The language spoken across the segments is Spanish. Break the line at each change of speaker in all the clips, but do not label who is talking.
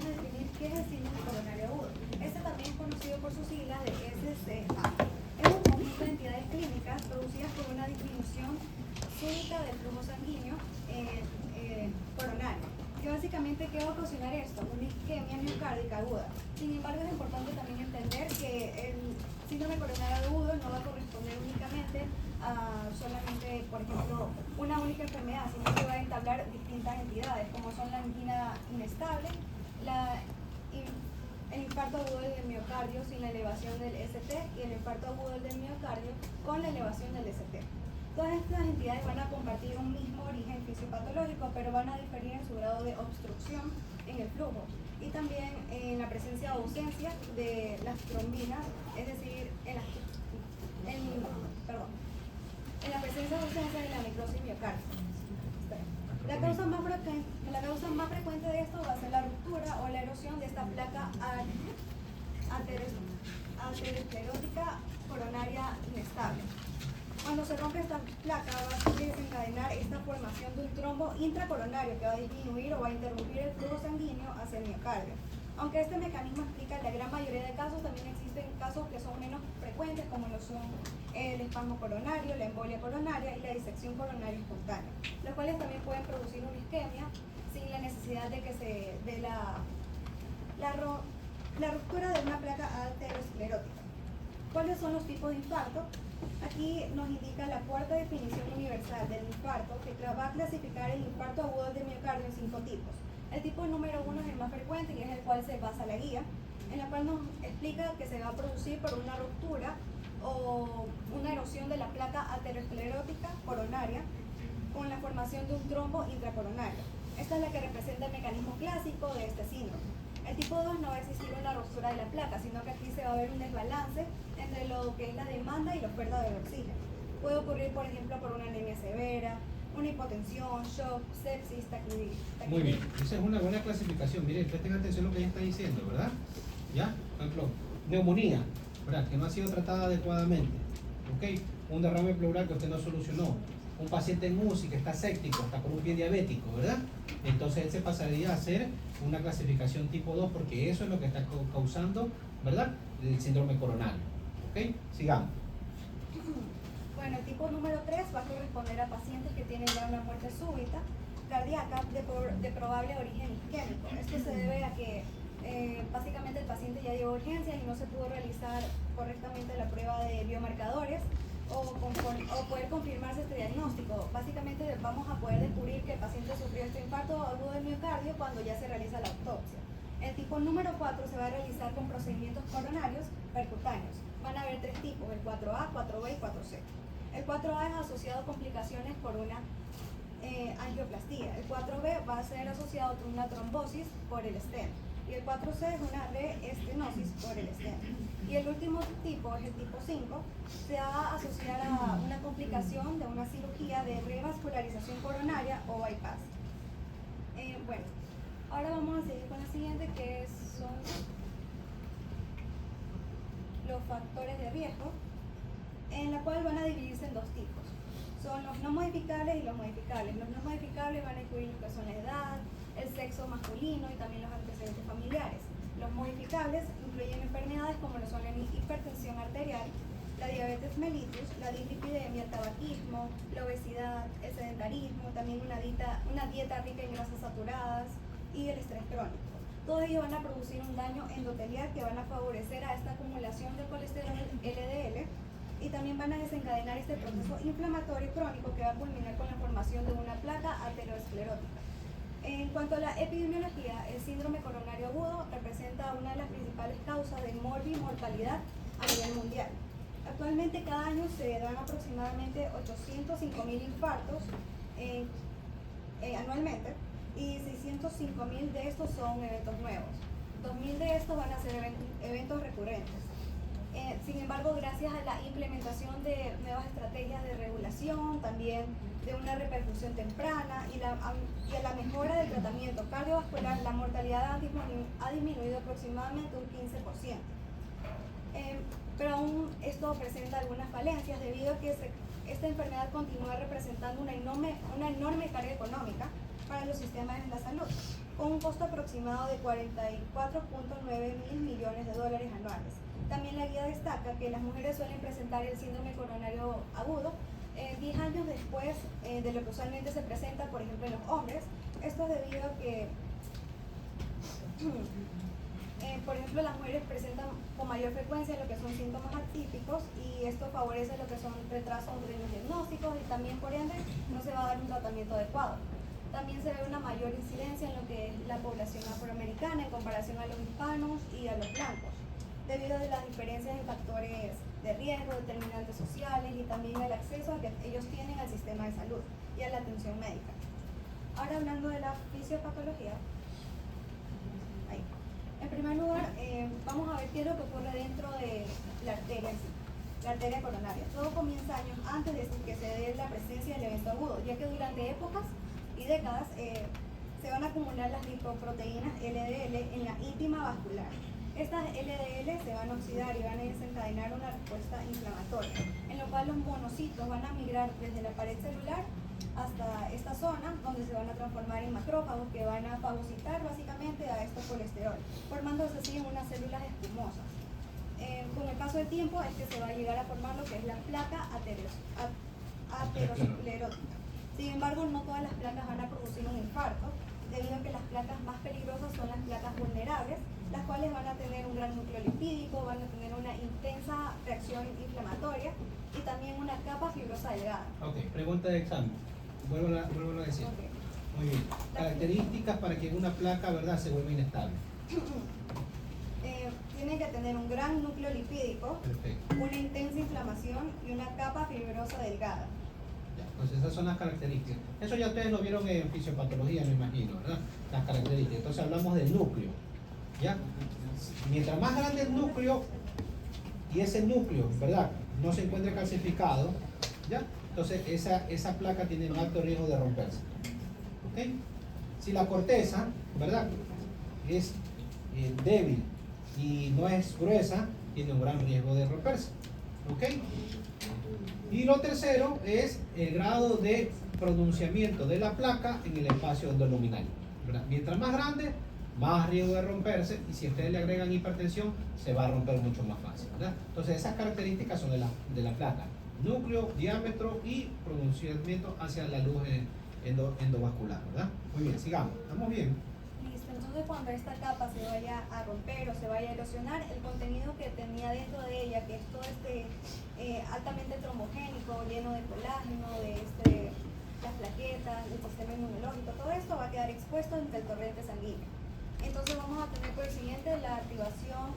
vamos a definir qué es el síndrome coronario agudo. Este también es conocido por sus siglas de SCA. Es un conjunto de entidades clínicas producidas por una disminución súbita del flujo sanguíneo coronario. Que básicamente, ¿qué va a ocasionar esto? Una isquemia miocárdica aguda. Sin embargo, es importante también entender que el síndrome coronario agudo no va a corresponder únicamente a solamente, por ejemplo, una única enfermedad, sino que va a entablar distintas entidades, como son la angina inestable, el infarto agudo del miocardio sin la elevación del ST y el infarto agudo del miocardio con la elevación del ST. Todas estas entidades van a compartir un mismo origen fisiopatológico, pero van a diferir en su grado de obstrucción en el flujo y también en la presencia o ausencia de las trombinas, es decir, en la presencia o ausencia de la necrosis miocárdica. La causa más frecuente de esto va a ser la ruptura o la erosión de esta placa aterosclerótica coronaria inestable. Cuando se rompe esta placa va a desencadenar esta formación de un trombo intracoronario que va a disminuir o va a interrumpir el flujo sanguíneo hacia el miocardio. Aunque este mecanismo explica la gran mayoría de casos, también existen casos que son menos frecuentes, como lo son el espasmo coronario, la embolia coronaria y la disección coronaria espontánea, los cuales también pueden producir una isquemia sin la necesidad de que se dé la ruptura de una placa aterosclerótica. ¿Cuáles son los tipos de infarto? Aquí nos indica la cuarta definición universal del infarto, que va a clasificar el infarto agudo del miocardio en 5 tipos. El tipo número 1 es el más frecuente y es el cual se basa la guía, en la cual nos explica que se va a producir por una ruptura o una erosión de la placa aterosclerótica coronaria con la formación de un trombo intracoronario. Esta es la que representa el mecanismo clásico de este síndrome. El tipo 2 no va a existir una ruptura de la placa, sino que aquí se va a ver un desbalance entre lo que es la demanda y la oferta del oxígeno. Puede ocurrir, por ejemplo, por una anemia severa, una hipotensión, shock, sepsis, taquicardia.
Muy bien, esa es una buena clasificación. Miren, presten atención a lo que ella está diciendo, ¿verdad? ¿Ya? Por ejemplo, neumonía, ¿verdad? Que no ha sido tratada adecuadamente. ¿Ok? Un derrame pleural que usted no solucionó. Un paciente en UCI que está séptico, está con un pie diabético, ¿verdad? Entonces él se pasaría a hacer una clasificación tipo 2 porque eso es lo que está causando, ¿verdad? El síndrome coronario. ¿Ok? Sigamos.
Bueno, el tipo número 3 va a corresponder a pacientes que tienen ya una muerte súbita cardíaca de probable origen isquémico. Esto se debe a que básicamente el paciente ya dio urgencias y no se pudo realizar correctamente la prueba de biomarcadores o poder confirmarse este diagnóstico. Básicamente vamos a poder descubrir que el paciente sufrió este infarto agudo del miocardio cuando ya se realiza la autopsia. El tipo número 4 se va a realizar con procedimientos coronarios percutáneos. Van a haber 3 tipos, el 4A, 4B y 4C. El 4A es asociado a complicaciones por una angioplastía. El 4B va a ser asociado con una trombosis por el stent. Y el 4C es una reestenosis por el stent. Y el último tipo, es el tipo 5, se va a asociar a una complicación de una cirugía de revascularización coronaria o bypass. Bueno, ahora vamos a seguir con la siguiente, que son los factores de riesgo, en la cual van a dividirse en 2 tipos. Son los no modificables y los modificables. Los no modificables van a incluir lo que son la edad, el sexo masculino y también los antecedentes familiares. Los modificables incluyen enfermedades como lo son la hipertensión arterial, la diabetes mellitus, la dislipidemia, el tabaquismo, la obesidad, el sedentarismo, también una dieta rica en grasas saturadas y el estrés crónico. Todos ellos van a producir un daño endotelial que van a favorecer a esta acumulación de colesterol LDL y también van a desencadenar este proceso inflamatorio crónico que va a culminar con la formación de una placa aterosclerótica. En cuanto a la epidemiología, el síndrome coronario agudo representa una de las principales causas de mortalidad a nivel mundial. Actualmente cada año se dan aproximadamente 805.000 infartos anualmente y 605.000 de estos son eventos nuevos. 2.000 de estos van a ser eventos recurrentes. Sin embargo, gracias a la implementación de nuevas estrategias de regulación, también de una repercusión temprana y a la mejora del tratamiento cardiovascular, la mortalidad ha disminuido aproximadamente un 15%. Pero aún esto presenta algunas falencias debido a que esta enfermedad continúa representando una enorme carga económica para los sistemas de la salud, con un costo aproximado de 44.9 mil millones de dólares anuales. También la guía destaca que las mujeres suelen presentar el síndrome coronario agudo 10 años después de lo que usualmente se presenta, por ejemplo, en los hombres. Esto es debido a que por ejemplo, las mujeres presentan con mayor frecuencia lo que son síntomas atípicos y esto favorece lo que son retrasos de los diagnósticos y también, por ende, no se va a dar un tratamiento adecuado. También se ve una mayor incidencia en lo que es la población afroamericana en comparación a los hispanos y a los blancos, debido a las diferencias en factores de riesgo, determinantes sociales y también el acceso que ellos tienen al sistema de salud y a la atención médica. Ahora hablando de la fisiopatología, ahí. En primer lugar, vamos a ver qué es lo que ocurre dentro de la arteria en sí, la arteria coronaria. Todo comienza años antes de que se dé la presencia del evento agudo, ya que durante épocas y décadas se van a acumular las lipoproteínas LDL en la íntima vascular. Estas LDL se van a oxidar y van a desencadenar una respuesta inflamatoria, en lo cual los monocitos van a migrar desde la pared celular hasta esta zona, donde se van a transformar en macrófagos que van a fagocitar básicamente a estos colesterol, formándose así en unas células espumosas. Con el paso del tiempo es que se va a llegar a formar lo que es la placa aterosclerótica. Sin embargo, no todas las placas van a producir un infarto, debido a que las placas más peligrosas son las placas vulnerables, las cuales van a tener un gran núcleo lipídico, van a tener una intensa reacción inflamatoria y también una capa fibrosa delgada.
Ok, pregunta de examen. Vuelvo a decir.
Okay.
Muy bien. Características para que una placa, ¿verdad?, se vuelva inestable.
Tiene que tener un gran núcleo lipídico,
Perfecto.
una intensa inflamación y una capa fibrosa delgada.
Ya, pues esas son las características. Eso ya ustedes lo vieron en fisiopatología, me imagino, ¿verdad? Las características. Entonces hablamos del núcleo. ¿Ya? Mientras más grande el núcleo y ese núcleo, ¿verdad?, no se encuentre calcificado, ¿ya?, entonces esa placa tiene un alto riesgo de romperse. ¿Ok? Si la corteza, ¿verdad?, es débil y no es gruesa, tiene un gran riesgo de romperse. ¿Ok? Y lo tercero es el grado de pronunciamiento de la placa en el espacio endoluminal, ¿verdad? Mientras más grande, más riesgo de romperse, y si ustedes le agregan hipertensión, se va a romper mucho más fácil, ¿verdad? Entonces esas características son de la placa: núcleo, diámetro y pronunciamiento hacia la luz endovascular, ¿verdad? Muy bien, sigamos, ¿estamos bien?
Listo, entonces cuando esta capa se vaya a romper o se vaya a erosionar, el contenido que tenía dentro de ella, que es todo altamente trombogénico, lleno de colágeno, las plaquetas, el sistema inmunológico, todo esto va a quedar expuesto ante el torrente sanguíneo. Entonces vamos a tener por el siguiente la activación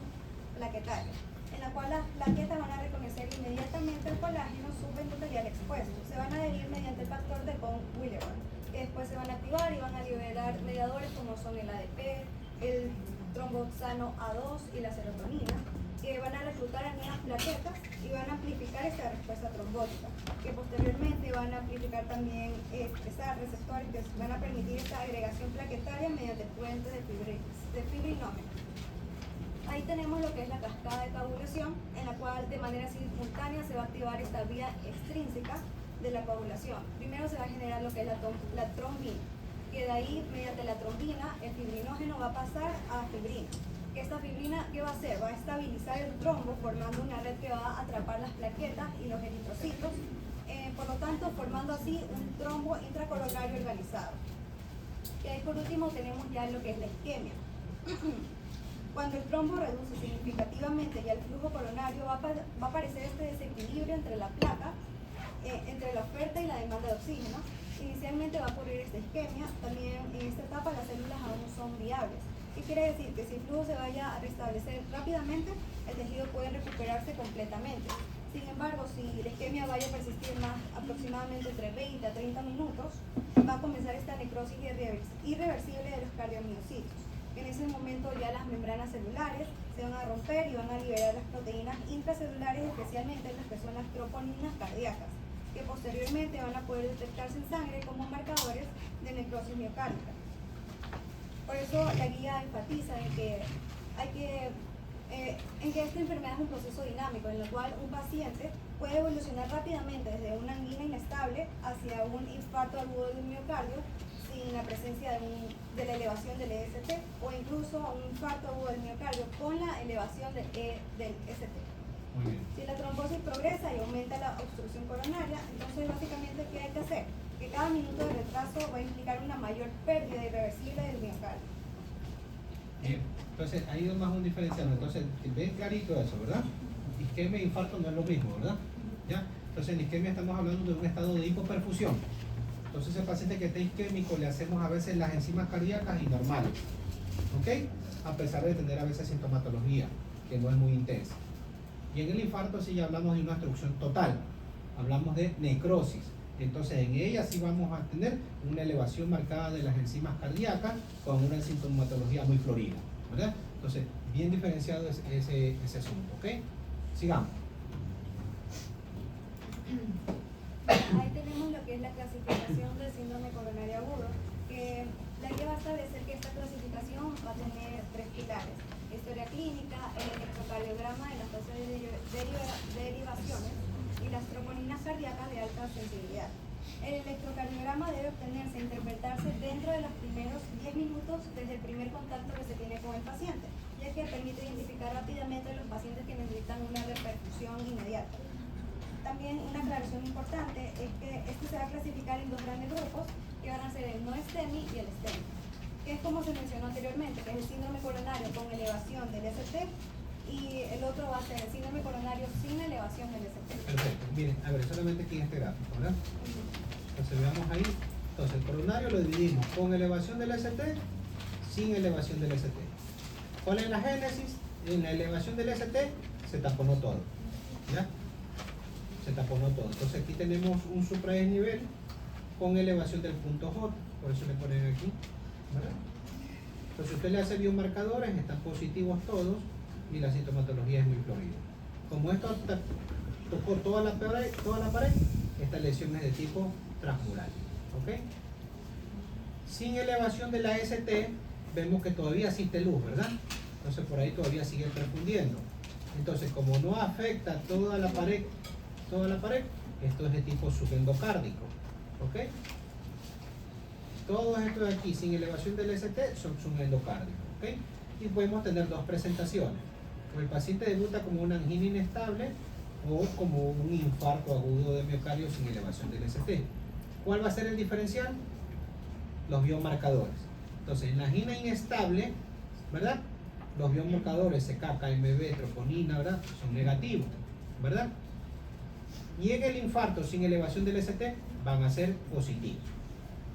plaquetaria, en la cual las plaquetas van a reconocer inmediatamente el colágeno subendotelial expuesto. Se van a adherir mediante el factor de von Willebrand, que después se van a activar y van a liberar mediadores como son el ADP, el tromboxano A2 y la serotonina, que van a reclutar a nuevas plaquetas y van a amplificar esta respuesta trombótica, que posteriormente van a amplificar también estos receptores que van a permitir esta agregación plaquetaria mediante puentes de fibrinógeno. Ahí tenemos lo que es la cascada de coagulación, en la cual de manera simultánea se va a activar esta vía extrínseca de la coagulación. Primero se va a generar lo que es la trombina, que de ahí, mediante la trombina, el fibrinógeno va a pasar a fibrina. Esta fibrina, ¿qué va a hacer? Va a estabilizar el trombo, formando una red que va a atrapar las plaquetas y los eritrocitos, por lo tanto formando así un trombo intracoronario organizado. Y ahí por último tenemos ya lo que es la isquemia. Cuando el trombo reduce significativamente ya el flujo coronario, va a aparecer este desequilibrio entre la placa, entre la oferta y la demanda de oxígeno. Inicialmente va a ocurrir esta isquemia. También en esta etapa las células aún son viables. ¿Qué quiere decir? Que si el flujo se vaya a restablecer rápidamente, el tejido puede recuperarse completamente. Sin embargo, si la isquemia vaya a persistir más aproximadamente entre 20 a 30 minutos, va a comenzar esta necrosis irreversible de los cardiomiocitos. En ese momento ya las membranas celulares se van a romper y van a liberar las proteínas intracelulares, especialmente las que son las troponinas cardíacas, que posteriormente van a poder detectarse en sangre como marcadores de necrosis miocárdica. Por eso la guía enfatiza en que esta enfermedad es un proceso dinámico, en el cual un paciente puede evolucionar rápidamente desde una angina inestable hacia un infarto agudo del miocardio sin la presencia de la elevación del EST, o incluso un infarto agudo del miocardio con la elevación del ST.
Muy bien.
Si la trombosis progresa y aumenta la obstrucción coronaria, entonces básicamente ¿qué hay que hacer? Que cada minuto de retraso va a implicar una mayor pérdida irreversible del miocardio.
Bien, entonces ahí es más un diferencial. Entonces, ven clarito eso, ¿verdad? Isquemia e infarto no es lo mismo, ¿verdad? ¿Ya? Entonces en isquemia estamos hablando de un estado de hipoperfusión. Entonces el paciente que está isquémico le hacemos a veces las enzimas cardíacas y normales, ¿ok? A pesar de tener a veces sintomatología, que no es muy intensa. Y en el infarto sí ya hablamos de una obstrucción total, hablamos de necrosis. Entonces en ella sí vamos a tener una elevación marcada de las enzimas cardíacas con una sintomatología muy florida, ¿verdad? Entonces, bien diferenciado ese asunto, ¿ok? Sigamos.
Ahí tenemos lo que es la clasificación del síndrome coronario agudo, que la idea va a establecer que esta clasificación va a tener 3 pilares: historia clínica, el electrocardiograma de las tasas de derivaciones y las troponinas cardíacas de alta sensibilidad. El electrocardiograma debe obtenerse e interpretarse dentro de los primeros 10 minutos desde el primer contacto que se tiene con el paciente, ya que permite identificar rápidamente a los pacientes que necesitan una repercusión inmediata. También una aclaración importante es que este se va a clasificar en 2 grandes grupos, que van a ser el no STEMI y el STEMI, que es como se mencionó anteriormente, que es el síndrome coronario con elevación del ST, y el otro va a ser el síndrome coronario sin elevación del ST.
Perfecto. Miren, a ver, solamente aquí en este gráfico, ¿verdad? Entonces veamos ahí. Entonces el coronario lo dividimos con elevación del ST, sin elevación del ST. ¿Cuál es la génesis? En la elevación del ST se taponó todo, ¿ya? Se taponó todo. Entonces aquí tenemos un supradesnivel con elevación del punto J, por eso le ponen aquí, ¿verdad? Entonces usted le hace biomarcadores, están positivos todos y la sintomatología es muy florida. Como esto tocó toda la pared, esta lesión es de tipo transmural, ¿ok? Sin elevación de la ST vemos que todavía existe luz, ¿verdad? Entonces por ahí todavía sigue perfundiendo. Entonces como no afecta toda la pared, esto es de tipo subendocárdico, ¿ok? Todo esto de aquí sin elevación del ST son subendocárdicos, ¿ok? Y podemos tener 2 presentaciones. O el paciente debuta como una angina inestable o como un infarto agudo de miocardio sin elevación del ST. ¿Cuál va a ser el diferencial? Los biomarcadores. Entonces, en la angina inestable, ¿verdad? Los biomarcadores CK, KMB, troponina, ¿verdad? Son negativos, ¿verdad? Y en el infarto sin elevación del ST van a ser positivos.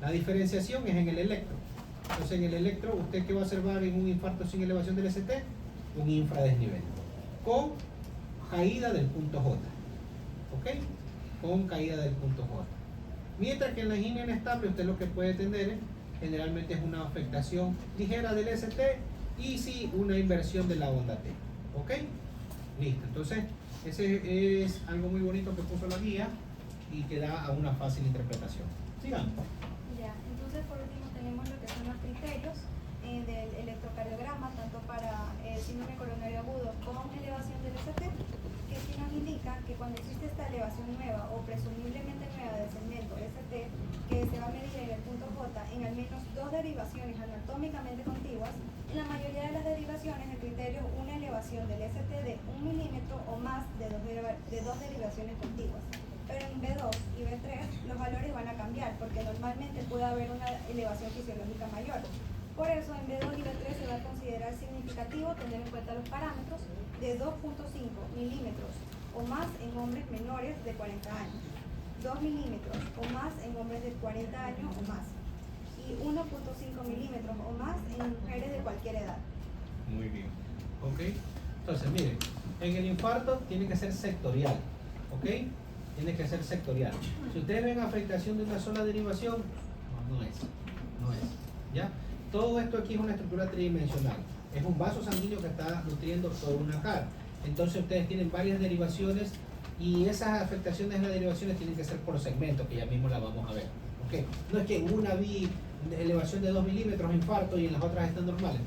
La diferenciación es en el electro. Entonces en el electro, ¿usted qué va a observar en un infarto sin elevación del ST? Un infradesnivel. Con caída del punto J. ¿Ok? Con caída del punto J. Mientras que en la angina inestable usted lo que puede tener generalmente es una afectación ligera del ST y sí una inversión de la onda T. ¿Ok? Listo. Entonces ese es algo muy bonito que puso la guía y que da a una fácil interpretación. Sigamos.
Ya, entonces por último tenemos lo que son los criterios del electrocardiograma, tanto para el síndrome coronario agudo con elevación del ST, que sí nos indica que cuando existe esta elevación nueva o presumiblemente nueva del segmento ST, que se va a medir en el punto J en al menos 2 derivaciones anatómicamente contiguas, en la mayoría de las derivaciones el criterio es una elevación del ST de 1 milímetro o más de 2 derivaciones contiguas. Pero en B2 y B3 los valores van a cambiar porque normalmente puede haber una elevación fisiológica mayor. Por eso en B2 y B3 se va a considerar significativo tener en cuenta los parámetros de 2.5 milímetros o más en hombres menores de 40 años, 2 milímetros o más en hombres de 40 años o más y 1.5 milímetros o más en mujeres de cualquier edad.
Muy bien. ¿Ok? Entonces, miren, en el infarto tiene que ser sectorial. ¿Ok? Tiene que ser sectorial. Si ustedes ven afectación de una sola derivación, no es. ¿Ya? Todo esto aquí es una estructura tridimensional. Es un vaso sanguíneo que está nutriendo toda una cara. Entonces ustedes tienen varias derivaciones y esas afectaciones de las derivaciones tienen que ser por segmento, que ya mismo la vamos a ver. ¿Ok? No es que en una vi elevación de 2 milímetros infarto y en las otras están normales.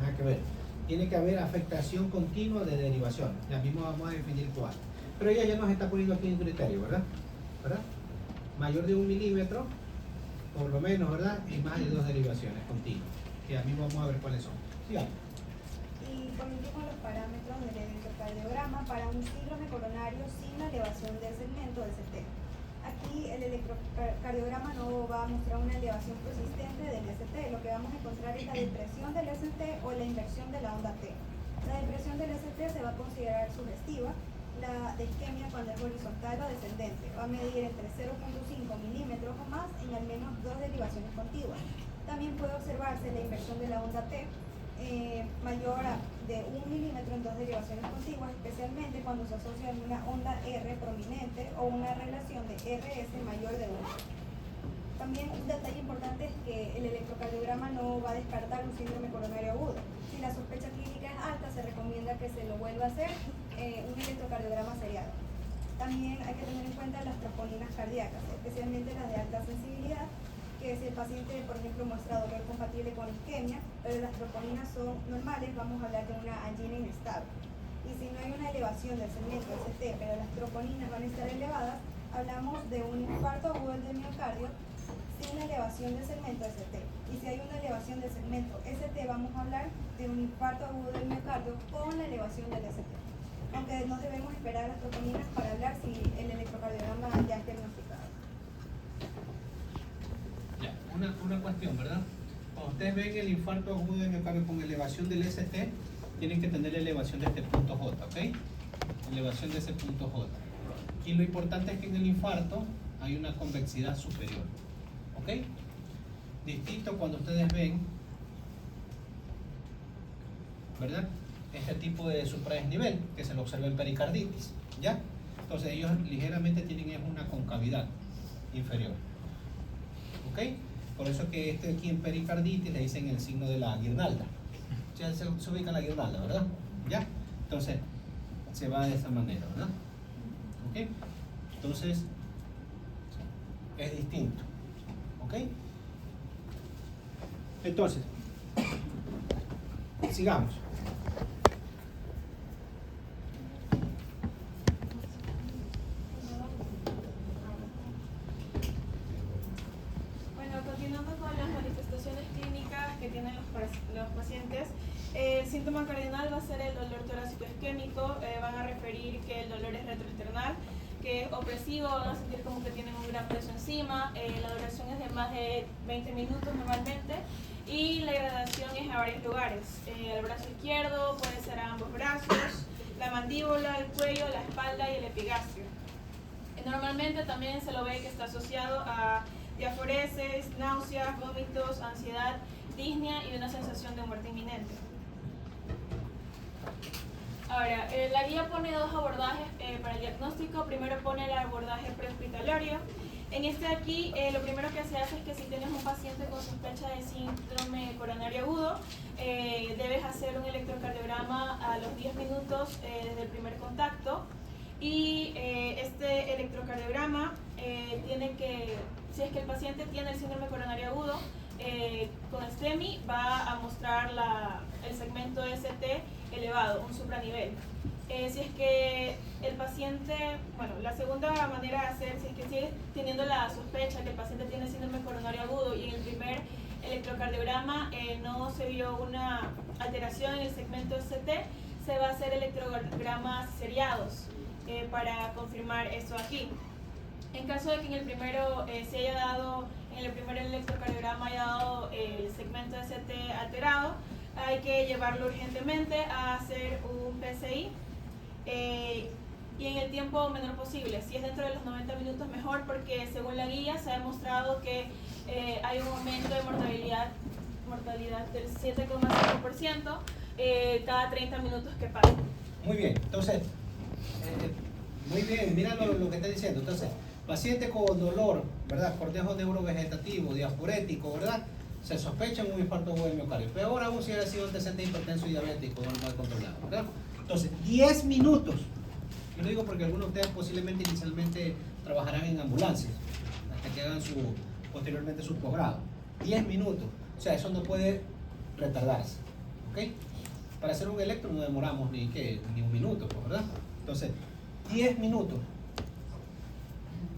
Nada que ver. Tiene que haber afectación continua de derivación. Ya mismo vamos a definir cuál. Pero ella ya nos está poniendo aquí un criterio, ¿verdad? Mayor de 1 milímetro por lo menos, ¿verdad? Y más de 2 derivaciones continuas. Que a mí vamos a ver cuáles son. Sigamos.
Y por último, los parámetros del electrocardiograma para un síndrome coronario sin la elevación del segmento ST. Aquí el electrocardiograma no va a mostrar una elevación persistente del ST. Lo que vamos a encontrar es la depresión del ST o la inversión de la onda T. La depresión del ST se va a considerar sugestiva. La de isquemia, cuando es horizontal o descendente, va a medir entre 0.5 milímetros o más en al menos 2 derivaciones contiguas. También puede observarse la inversión de la onda T mayor de 1 milímetro en 2 derivaciones contiguas, especialmente cuando se asocia a una onda R prominente o una relación de RS mayor de 1. También un detalle importante es que el electrocardiograma no va a descartar un síndrome coronario agudo. Si la sospecha clínica es alta, se recomienda que se lo vuelva a hacer un electrocardiograma seriado. También hay que tener en cuenta las troponinas cardíacas, especialmente las de alta sensibilidad, que si el paciente, por ejemplo, muestra dolor compatible con isquemia, pero las troponinas son normales, vamos a hablar de una angina inestable. Y si no hay una elevación del segmento ST, pero las troponinas van a estar elevadas, hablamos de un infarto agudo del miocardio sin la elevación del segmento ST. Y si hay una elevación del segmento ST, vamos a hablar de un infarto agudo del miocardio con la elevación del ST. Aunque no debemos esperar las troponinas para hablar si el electrocardiograma ya es diagnosticado.
Ya, una cuestión, ¿verdad? Cuando ustedes ven el infarto agudo de miocardio con elevación del ST, tienen que tener la elevación de este punto J, ¿ok? Elevación de ese punto J. Y lo importante es que en el infarto hay una convexidad superior, ¿ok? Distinto cuando ustedes ven, ¿verdad? Este tipo de supradesnivel que se lo observa en pericarditis, ¿ya? Entonces ellos ligeramente tienen una concavidad inferior, ¿ok? Por eso que este aquí en pericarditis le dicen el signo de la guirnalda. Ya se ubica la guirnalda, ¿verdad? ¿Ya? Entonces se va de esa manera, ¿verdad? ¿Ok? Entonces es distinto, ¿ok? Entonces sigamos.
Continuando con las manifestaciones clínicas que tienen los pacientes, el síntoma cardinal va a ser el dolor torácico isquémico, van a referir que el dolor es retroesternal, que es opresivo, van a sentir como que tienen un gran peso encima, la duración es de más de 20 minutos normalmente y la gradación es a varios lugares, el brazo izquierdo, puede ser a ambos brazos, la mandíbula, el cuello, la espalda y el epigastrio. Normalmente también se lo ve que está asociado a diaforesis, náuseas, vómitos, ansiedad, disnea y una sensación de muerte inminente. Ahora, la guía pone 2 abordajes para el diagnóstico. Primero pone el abordaje prehospitalario. En este de aquí, lo primero que se hace es que si tienes un paciente con sospecha de síndrome coronario agudo, debes hacer un electrocardiograma a los 10 minutos desde el primer contacto. Y este electrocardiograma tiene que, si es que el paciente tiene el síndrome coronario agudo, con STEMI va a mostrar el segmento ST elevado, un supranivel. Si es que el paciente, bueno, la segunda manera de hacer, si es que sigue teniendo la sospecha que el paciente tiene síndrome coronario agudo y en el primer electrocardiograma no se vio una alteración en el segmento ST, se va a hacer electrogramas seriados para confirmar eso aquí. En caso de que en el primero se haya dado, en el primer electrocardiograma haya dado el segmento ST alterado, hay que llevarlo urgentemente a hacer un PCI y en el tiempo menor posible. Si es dentro de los 90 minutos mejor, porque según la guía se ha demostrado que hay un aumento de mortalidad del 7,5% cada 30 minutos que pasan.
Muy bien, entonces, muy bien, mira lo que está diciendo. Entonces, paciente con dolor, ¿verdad? Cortejo neurovegetativo, diaforético, ¿verdad? Se sospecha un infarto agudo del miocardio. Peor aún si hubiera sido antecedente hipertenso y diabético, normal controlado, ¿verdad? Entonces, 10 minutos. Yo lo digo porque algunos de ustedes posiblemente inicialmente trabajarán en ambulancias, hasta que hagan posteriormente su posgrado. 10 minutos. O sea, eso no puede retardarse, ¿ok? Para hacer un electro no demoramos ni un minuto, ¿verdad? Entonces, 10 minutos.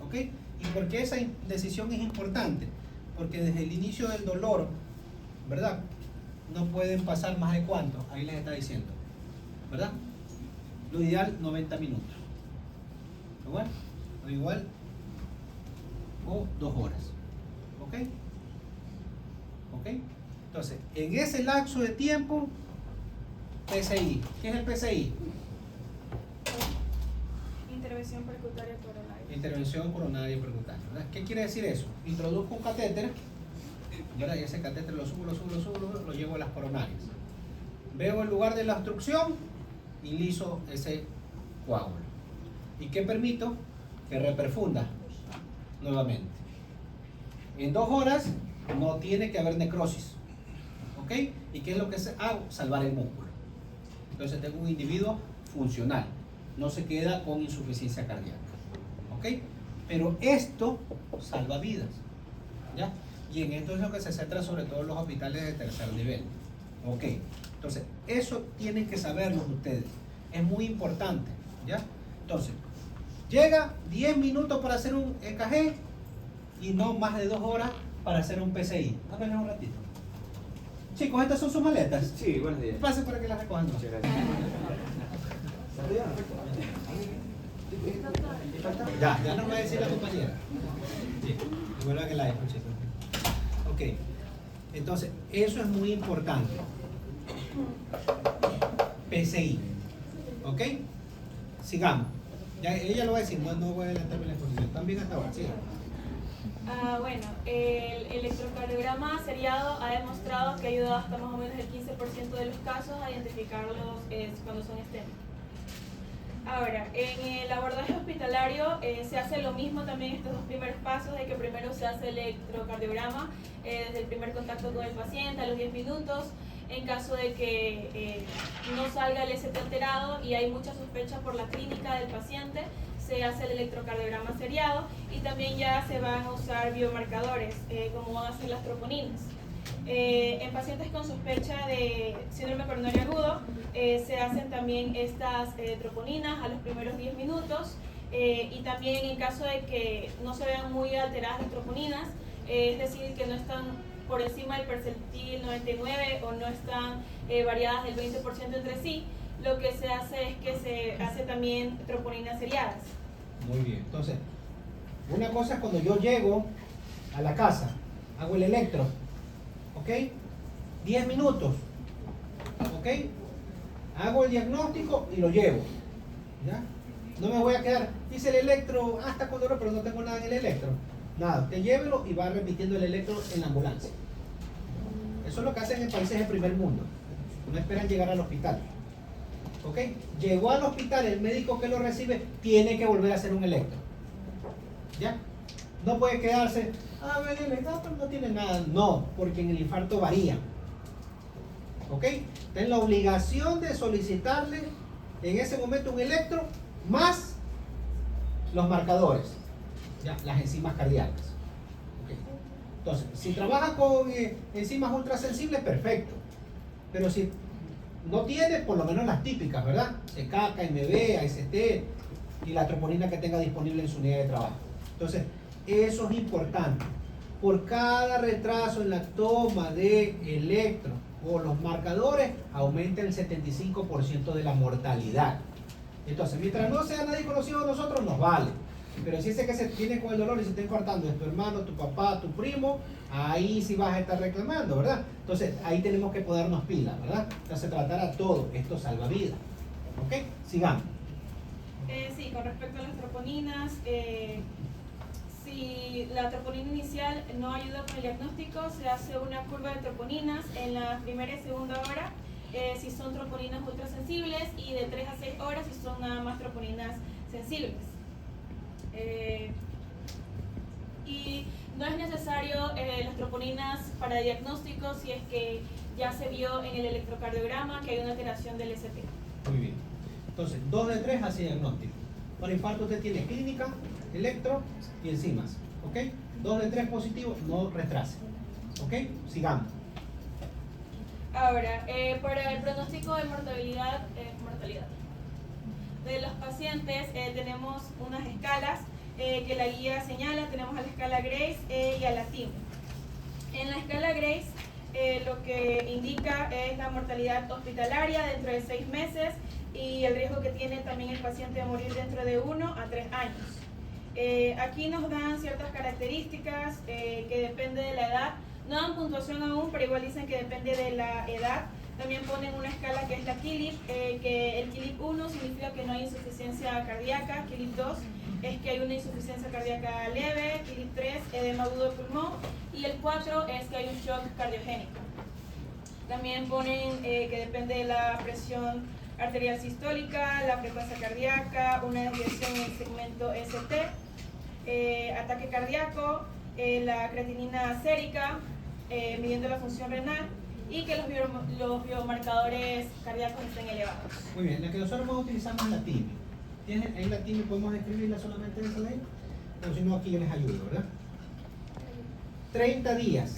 ¿Ok? ¿Y por qué esa decisión es importante? porque desde el inicio del dolor, ¿verdad? No pueden pasar más de cuánto, ahí les está diciendo, ¿verdad? Lo ideal 90 minutos. ¿Igual? O igual, o 2 horas. ¿Ok? ¿Ok? Entonces, en ese lapso de tiempo, PCI. ¿Qué es el PCI?
Intervención percutaria coronaria.
Intervención coronaria y percutánea, ¿verdad? ¿Qué quiere decir eso? Introduzco un catéter, ¿verdad? Y ese catéter lo subo, lo llevo a las coronarias. Veo el lugar de la obstrucción y liso ese coágulo. ¿Y qué permito? Que reperfunda nuevamente. En 2 horas no tiene que haber necrosis. ¿Ok? ¿Y qué es lo que hago? Salvar el músculo. Entonces tengo un individuo funcional. No se queda con insuficiencia cardíaca. ¿Ok? Pero esto salva vidas. ¿Ya? Y en esto es lo que se centra sobre todo en los hospitales de tercer nivel. ¿Ok? Entonces, eso tienen que saberlo ustedes. Es muy importante. ¿Ya? Entonces, llega 10 minutos para hacer un EKG y no más de 2 horas para hacer un PCI. Apenas un ratito. Chicos, ¿estas son sus maletas?
Sí, buenos días.
Pasen para que las recojan.
Muchas gracias.
Ya nos va a decir la compañera. Sí, igual que la escuché. Ok, entonces, eso es muy importante. PCI. ¿Ok? Sigamos. Ya, ella lo va a decir, no voy a adelantarme la exposición. También hasta ahora, sigan.
Bueno, el electrocardiograma seriado ha demostrado que ayuda hasta más o menos el 15% de los casos a identificarlos cuando son STEMI. Ahora, en el abordaje hospitalario se hace lo mismo también estos 2 primeros pasos, de que primero se hace el electrocardiograma desde el primer contacto con el paciente a los 10 minutos. En caso de que no salga el ST alterado y hay mucha sospecha por la clínica del paciente, se hace el electrocardiograma seriado y también ya se van a usar biomarcadores, como van a ser las troponinas. En pacientes con sospecha de síndrome coronario agudo, se hacen también estas troponinas a los primeros 10 minutos y también en caso de que no se vean muy alteradas las troponinas, es decir, que no están por encima del percentil 99 o no están variadas del 20% entre sí, lo que se hace es que se hace también troponinas seriadas.
Muy bien, entonces, una cosa es cuando yo llego a la casa, hago el electro, ¿ok? 10 minutos, ¿ok? Hago el diagnóstico y lo llevo, ¿ya? No me voy a quedar, hice el electro hasta cuando pero no tengo nada en el electro. Nada, usted llévelo y va repitiendo el electro en la ambulancia. Eso es lo que hacen en países de primer mundo. No esperan llegar al hospital. ¿Ok? Llegó al hospital, el médico que lo recibe tiene que volver a hacer un electro. ¿Ya? No puede quedarse, el infarto no tiene nada. No, porque en el infarto varía. ¿Ok? Tienen la obligación de solicitarle en ese momento un electro más los marcadores, ¿ya? Las enzimas cardíacas. ¿Ok? Entonces, si trabaja con enzimas ultrasensibles, perfecto. Pero si no tiene, por lo menos las típicas, ¿verdad? CK, KMB, AST y la troponina que tenga disponible en su unidad de trabajo. Entonces, eso es importante. Por cada retraso en la toma de electro o los marcadores, aumenta el 75% de la mortalidad. Entonces, mientras no sea nadie conocido de nosotros, nos vale. Pero si ese que se tiene con el dolor y se está infartando es tu hermano, tu papá, tu primo, ahí sí vas a estar reclamando, ¿verdad? Entonces, ahí tenemos que ponernos pilas, ¿verdad? Entonces, tratar a todo. Esto salva vidas. ¿Ok? Sigamos.
Sí, con respecto a las troponinas, si la troponina inicial no ayuda con el diagnóstico, se hace una curva de troponinas en la primera y segunda hora, si son troponinas ultrasensibles, y de 3 a 6 horas si son nada más troponinas sensibles. Y no es necesario las troponinas para diagnóstico si es que ya se vio en el electrocardiograma que hay una alteración del ST.
Muy bien. Entonces, 2 de 3 hace diagnóstico. Para infarto usted tiene clínica, electro y enzimas. ¿Ok? 2 de 3 positivos, no retrase. ¿Ok? Sigamos.
Ahora, para el pronóstico de mortalidad de los pacientes, tenemos unas escalas que la guía señala. Tenemos a la escala Grace y a la TIM. escala Grace lo que indica es la mortalidad hospitalaria dentro de 6 meses y el riesgo que tiene también el paciente de morir dentro de 1 a 3 años. Aquí nos dan ciertas características que depende de la edad. No dan puntuación aún, pero igual dicen que depende de la edad. También ponen una escala que es la KILIP, que el KILIP 1 significa que no hay insuficiencia cardíaca, KILIP 2 es que hay una insuficiencia cardíaca leve, KILIP 3, edema agudo de pulmón, y el 4 es que hay un shock cardiogénico. También ponen que depende de la presión arterial sistólica, la frecuencia cardíaca, una desviación en el segmento ST, ataque cardíaco, la creatinina sérica, midiendo la función renal, y que los biomarcadores cardíacos estén elevados.
Muy bien, la que nosotros más utilizamos es la TIMI. ¿Tienen ahí la TIMI? ¿Podemos escribirla solamente en esa ley? O si no, aquí yo les ayudo, ¿verdad? 30 días.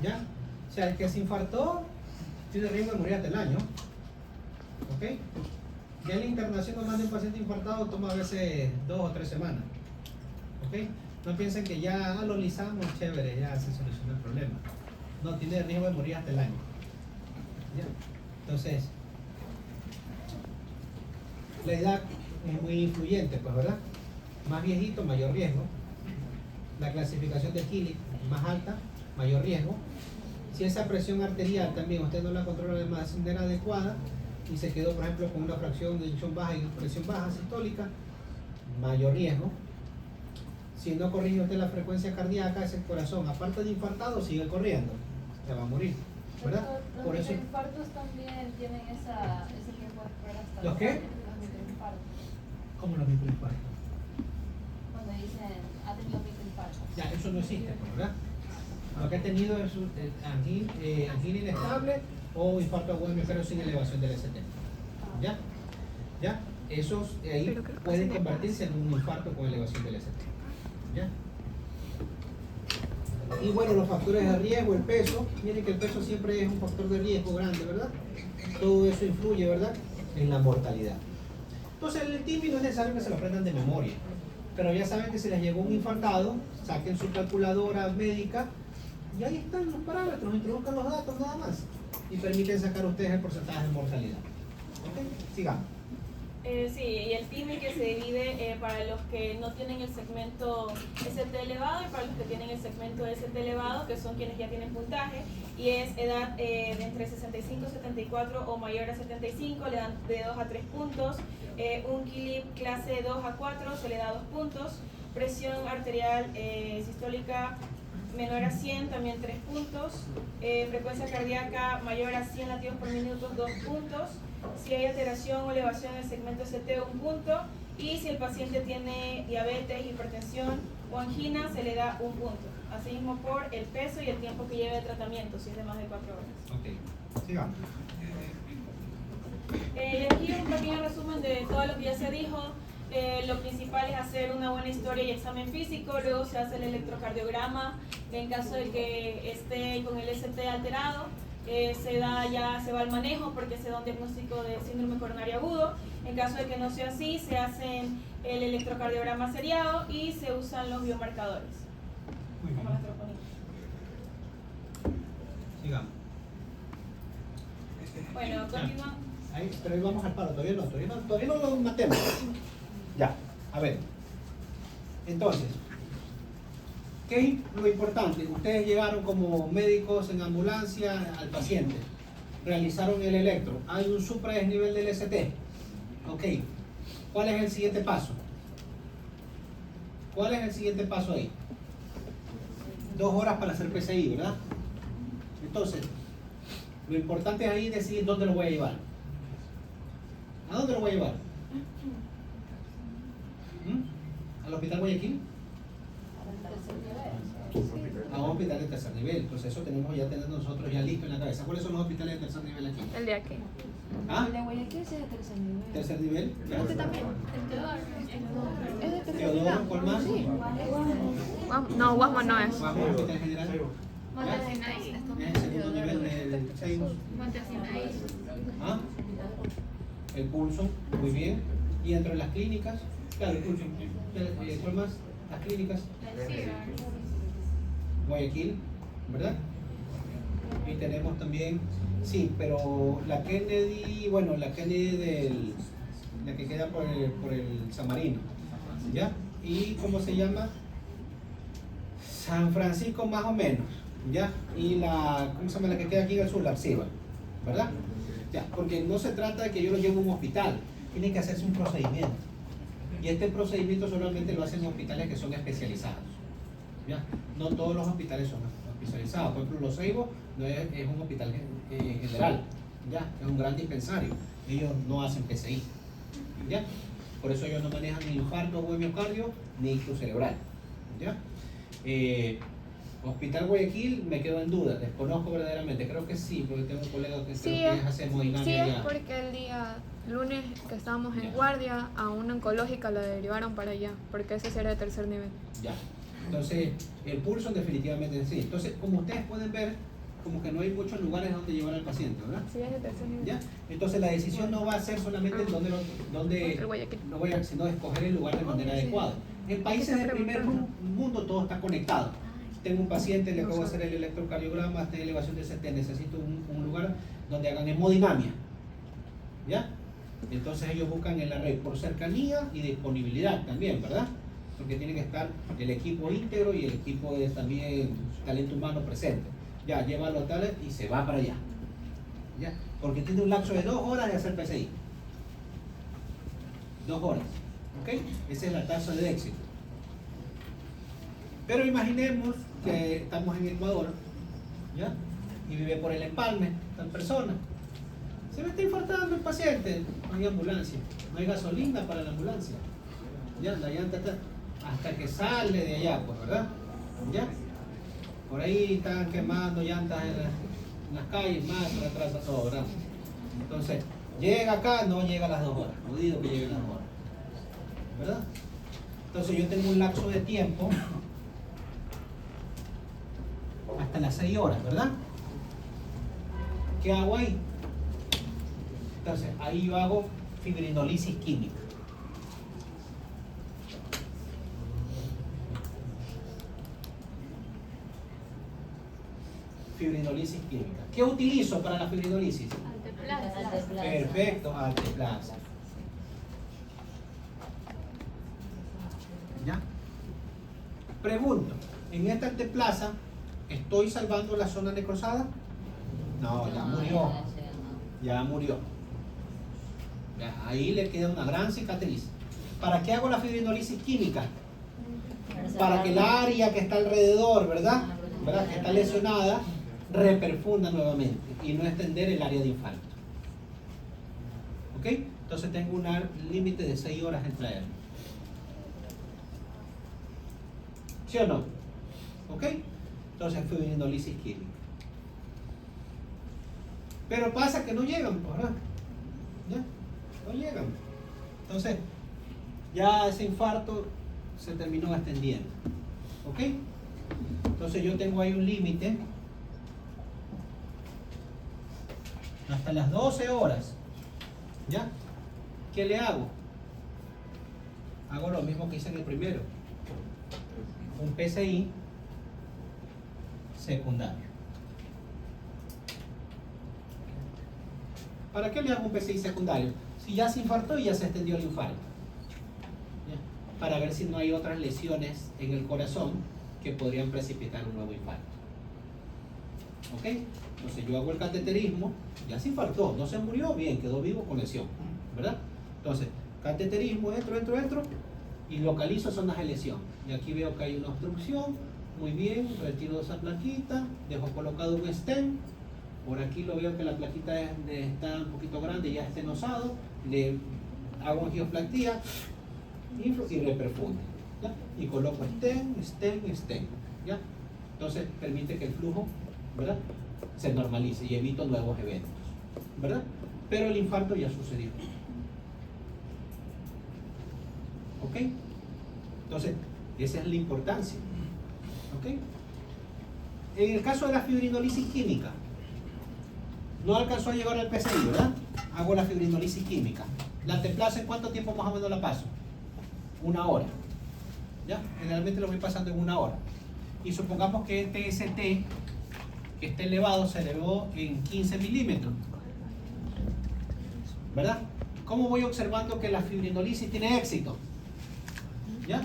¿Ya? O sea, el que se infartó tiene riesgo de morir hasta el año. ¿Ok? Ya la internación normal de un paciente infartado toma a veces 2 o 3 semanas. ¿Ok? No piensen que ya lo lisamos, chévere, ya se solucionó el problema. No, tiene riesgo de morir hasta el año. ¿Ya? Entonces, la edad es muy influyente, pues, ¿verdad? Más viejito, mayor riesgo. La clasificación de KILIP más alta, mayor riesgo. Si esa presión arterial también usted no la controla de manera adecuada y se quedó, por ejemplo, con una fracción de eyección baja y presión baja sistólica, mayor riesgo. Si no corrige usted la frecuencia cardíaca, ese corazón, aparte de infartado, sigue corriendo, se va a morir, ¿verdad?
Los
Por eso,
microinfartos también tienen ese tiempo de espera hasta
¿los qué?
Los microinfartos.
¿cómo los microinfartos?
Cuando dicen, ha tenido microinfarto.
Ya, eso no existe, pues, ¿verdad? Lo que ha tenido es angina inestable o infarto agudo hemisferio sin elevación del ST. ¿Ya? ¿Ya? Esos ahí pueden convertirse en un infarto con elevación del ST. ¿Ya? Y bueno, los factores de riesgo, el peso, miren que el peso siempre es un factor de riesgo grande, ¿verdad? Todo eso influye, ¿verdad?, en la mortalidad. Entonces el TIMI no es necesario que se lo aprendan de memoria, pero ya saben que si les llegó un infartado, saquen su calculadora médica y ahí están los parámetros, introduzcan los datos nada más y permiten sacar ustedes el porcentaje de mortalidad. ¿Ok? Sigamos.
Sí, y el TIMI que se divide para los que no tienen el segmento ST elevado y para los que tienen el segmento ST elevado, que son quienes ya tienen puntaje, y es edad de entre 65 y 74 o mayor a 75, le dan de 2 a 3 puntos, un KILIP clase 2 a 4 se le da 2 puntos, presión arterial sistólica menor a 100, también 3 puntos, frecuencia cardíaca mayor a 100 latidos por minuto, 2 puntos, si hay alteración o elevación en el segmento ST, 1 punto, y si el paciente tiene diabetes, hipertensión o angina, se le da 1 punto. Asimismo por el peso y el tiempo que lleve de tratamiento, si es de más de 4 horas.
Ok, sigamos.
Aquí un pequeño resumen de todo lo que ya se dijo. Lo principal es hacer una buena historia y examen físico, luego se hace el electrocardiograma en caso de que esté con el ST alterado. Se va al manejo porque se da un diagnóstico de síndrome coronario agudo. En caso de que no sea así, se hace el electrocardiograma seriado y se usan los biomarcadores.
Muy bien.
Como la troponina.
Sigamos.
Bueno, continúa.
Ahí, pero ahí vamos al paro, todavía no lo matemos. Ya, a ver. Entonces, ¿qué es lo importante? Ustedes llegaron como médicos en ambulancia al paciente, realizaron el electro, hay un supradesnivel del ST. Ok, ¿cuál es el siguiente paso? ¿Cuál es el siguiente paso ahí? 2 horas para hacer PCI, ¿verdad? Entonces, lo importante es ahí decidir dónde lo voy a llevar. ¿A dónde lo voy a llevar? ¿Al hospital Guayaquil? A un hospital de tercer nivel. Entonces eso tenemos nosotros ya listo en la cabeza. ¿Cuáles son los hospitales de tercer nivel aquí?
El de aquí.
¿Ah?
El de Guayaquil sí es de tercer nivel.
¿Tercer nivel?
Este también.
Es de tercer
Teodoro,
nivel.
¿cuál más?
No, Guasmo no es.
Bajo el hospital general.
Montesinaí.
Es el segundo nivel del Seimus.
Montesinaí.
¿Ah? El pulso, muy bien. Y dentro de las clínicas, claro, el pulso. ¿Cuál más? Las clínicas. Guayaquil. ¿verdad? Y tenemos también, sí, pero la Kennedy, bueno, la Kennedy la que queda por el San Marino, ¿ya? Y ¿cómo se llama? San Francisco más o menos, ¿ya? Y ¿cómo se llama la que queda aquí en el sur? La Arciba, ¿verdad? Ya, porque no se trata de que yo lo lleve a un hospital, tiene que hacerse un procedimiento. Y este procedimiento solamente lo hacen hospitales que son especializados, ¿ya? No todos los hospitales son especializados. Por ejemplo, Los Ceibos no es un hospital general, ¿ya? Es un gran dispensario. Ellos no hacen PCI, ¿ya? Por eso ellos no manejan ni infarto o miocardio ni ictus cerebral, ¿ya? Hospital Guayaquil me quedo en duda, desconozco verdaderamente, creo que sí, porque tengo un colega que
Sí,
creo que hace
Sí,
hemodinámica
es
ya.
porque el día lunes que estábamos en
Ya.
guardia, a una oncológica la derivaron para allá, porque ese sí era de tercer nivel.
Ya. Entonces, el pulso definitivamente sí. Entonces, como ustedes pueden ver, como que no hay muchos lugares donde llevar al paciente, ¿verdad?
Sí, es de tercer nivel.
¿Ya? Entonces, la decisión no va a ser solamente
El Guayaquil.
no voy a, sino escoger el lugar de manera
Sí.
adecuada. En países del primer mundo todo está conectado. Tengo un paciente, le acabo de hacer el electrocardiograma, está en elevación de CT, necesito un lugar donde hagan hemodinamia. ¿Ya? Entonces ellos buscan en la red por cercanía y disponibilidad también, ¿verdad? Porque tiene que estar el equipo íntegro y el equipo de también talento humano presente. Ya, llévalo tal y se va para allá. ¿Ya? Porque tiene un lapso de 2 horas de hacer PCI. 2 horas. ¿Ok? Esa es la tasa de éxito. Pero imaginemos que estamos en Ecuador, ¿ya? Y vive por el Empalme, tal persona. Se me está infartando el paciente, no hay ambulancia, no hay gasolina para la ambulancia. Ya, la llanta está hasta que sale de allá, pues, ¿verdad? Ya. Por ahí están quemando llantas en las calles, más por atrás, todo, ¿verdad? Entonces, llega acá, no llega a las 2 horas, no digo que llegue a las 2 horas, ¿verdad? Entonces yo tengo un lapso de tiempo hasta las 6 horas, ¿verdad? ¿Qué hago ahí? Entonces, ahí yo hago fibrinolisis química. Fibrinolisis química. ¿Qué utilizo para la fibrinolisis? Perfecto, alteplasa. ¿Ya? Pregunto, ¿en esta alteplasa estoy salvando la zona necrosada? No, ya murió. Ya murió. Ya, ahí le queda una gran cicatriz. ¿Para qué hago la fibrinolisis química? Para que el área que está alrededor, ¿verdad? Que está lesionada, reperfunda nuevamente y no extender el área de infarto. ¿Ok? Entonces tengo un límite de 6 horas en traerlo. ¿Sí o no? ¿Ok? Entonces fibrinolisis química. Pero pasa que no llegan, ¿verdad? ¿Ya? No llegan. Entonces, ya ese infarto se terminó extendiendo. ¿Ok? Entonces yo tengo ahí un límite hasta las 12 horas. ¿Ya? ¿Qué le hago? Hago lo mismo que hice en el primero. Un PCI secundario. ¿Para qué le hago un PCI secundario? Si ya se infartó y ya se extendió el infarto. ¿Ya? Para ver si no hay otras lesiones en el corazón que podrían precipitar un nuevo infarto. ¿Ok? Entonces yo hago el cateterismo, ya se infartó, no se murió, bien, quedó vivo con lesión, ¿verdad? Entonces, cateterismo, entro y localizo zonas de lesión. Y aquí veo que hay una obstrucción, muy bien, retiro esa plaquita, dejo colocado un stent. Por aquí lo veo que la plaquita está un poquito grande, ya está enosado, le hago angioplastía, inflo y reperfunde. ¿Ya? Y coloco stent, ¿ya? Entonces permite que el flujo, ¿verdad?, se normalice y evito nuevos eventos, ¿verdad? Pero el infarto ya sucedió. ¿Ok? Entonces, esa es la importancia. ¿Ok? En el caso de la fibrinolisis química, no alcanzó a llegar al PCI, ¿verdad? Hago la fibrinolisis química. La alteplasa, ¿en cuánto tiempo más o menos la paso? 1 hora. ¿Ya? Generalmente lo voy pasando en 1 hora. Y supongamos que este ST que esté elevado se elevó en 15 milímetros, ¿verdad? ¿Cómo voy observando que la fibrinolisis tiene éxito? ¿Ya?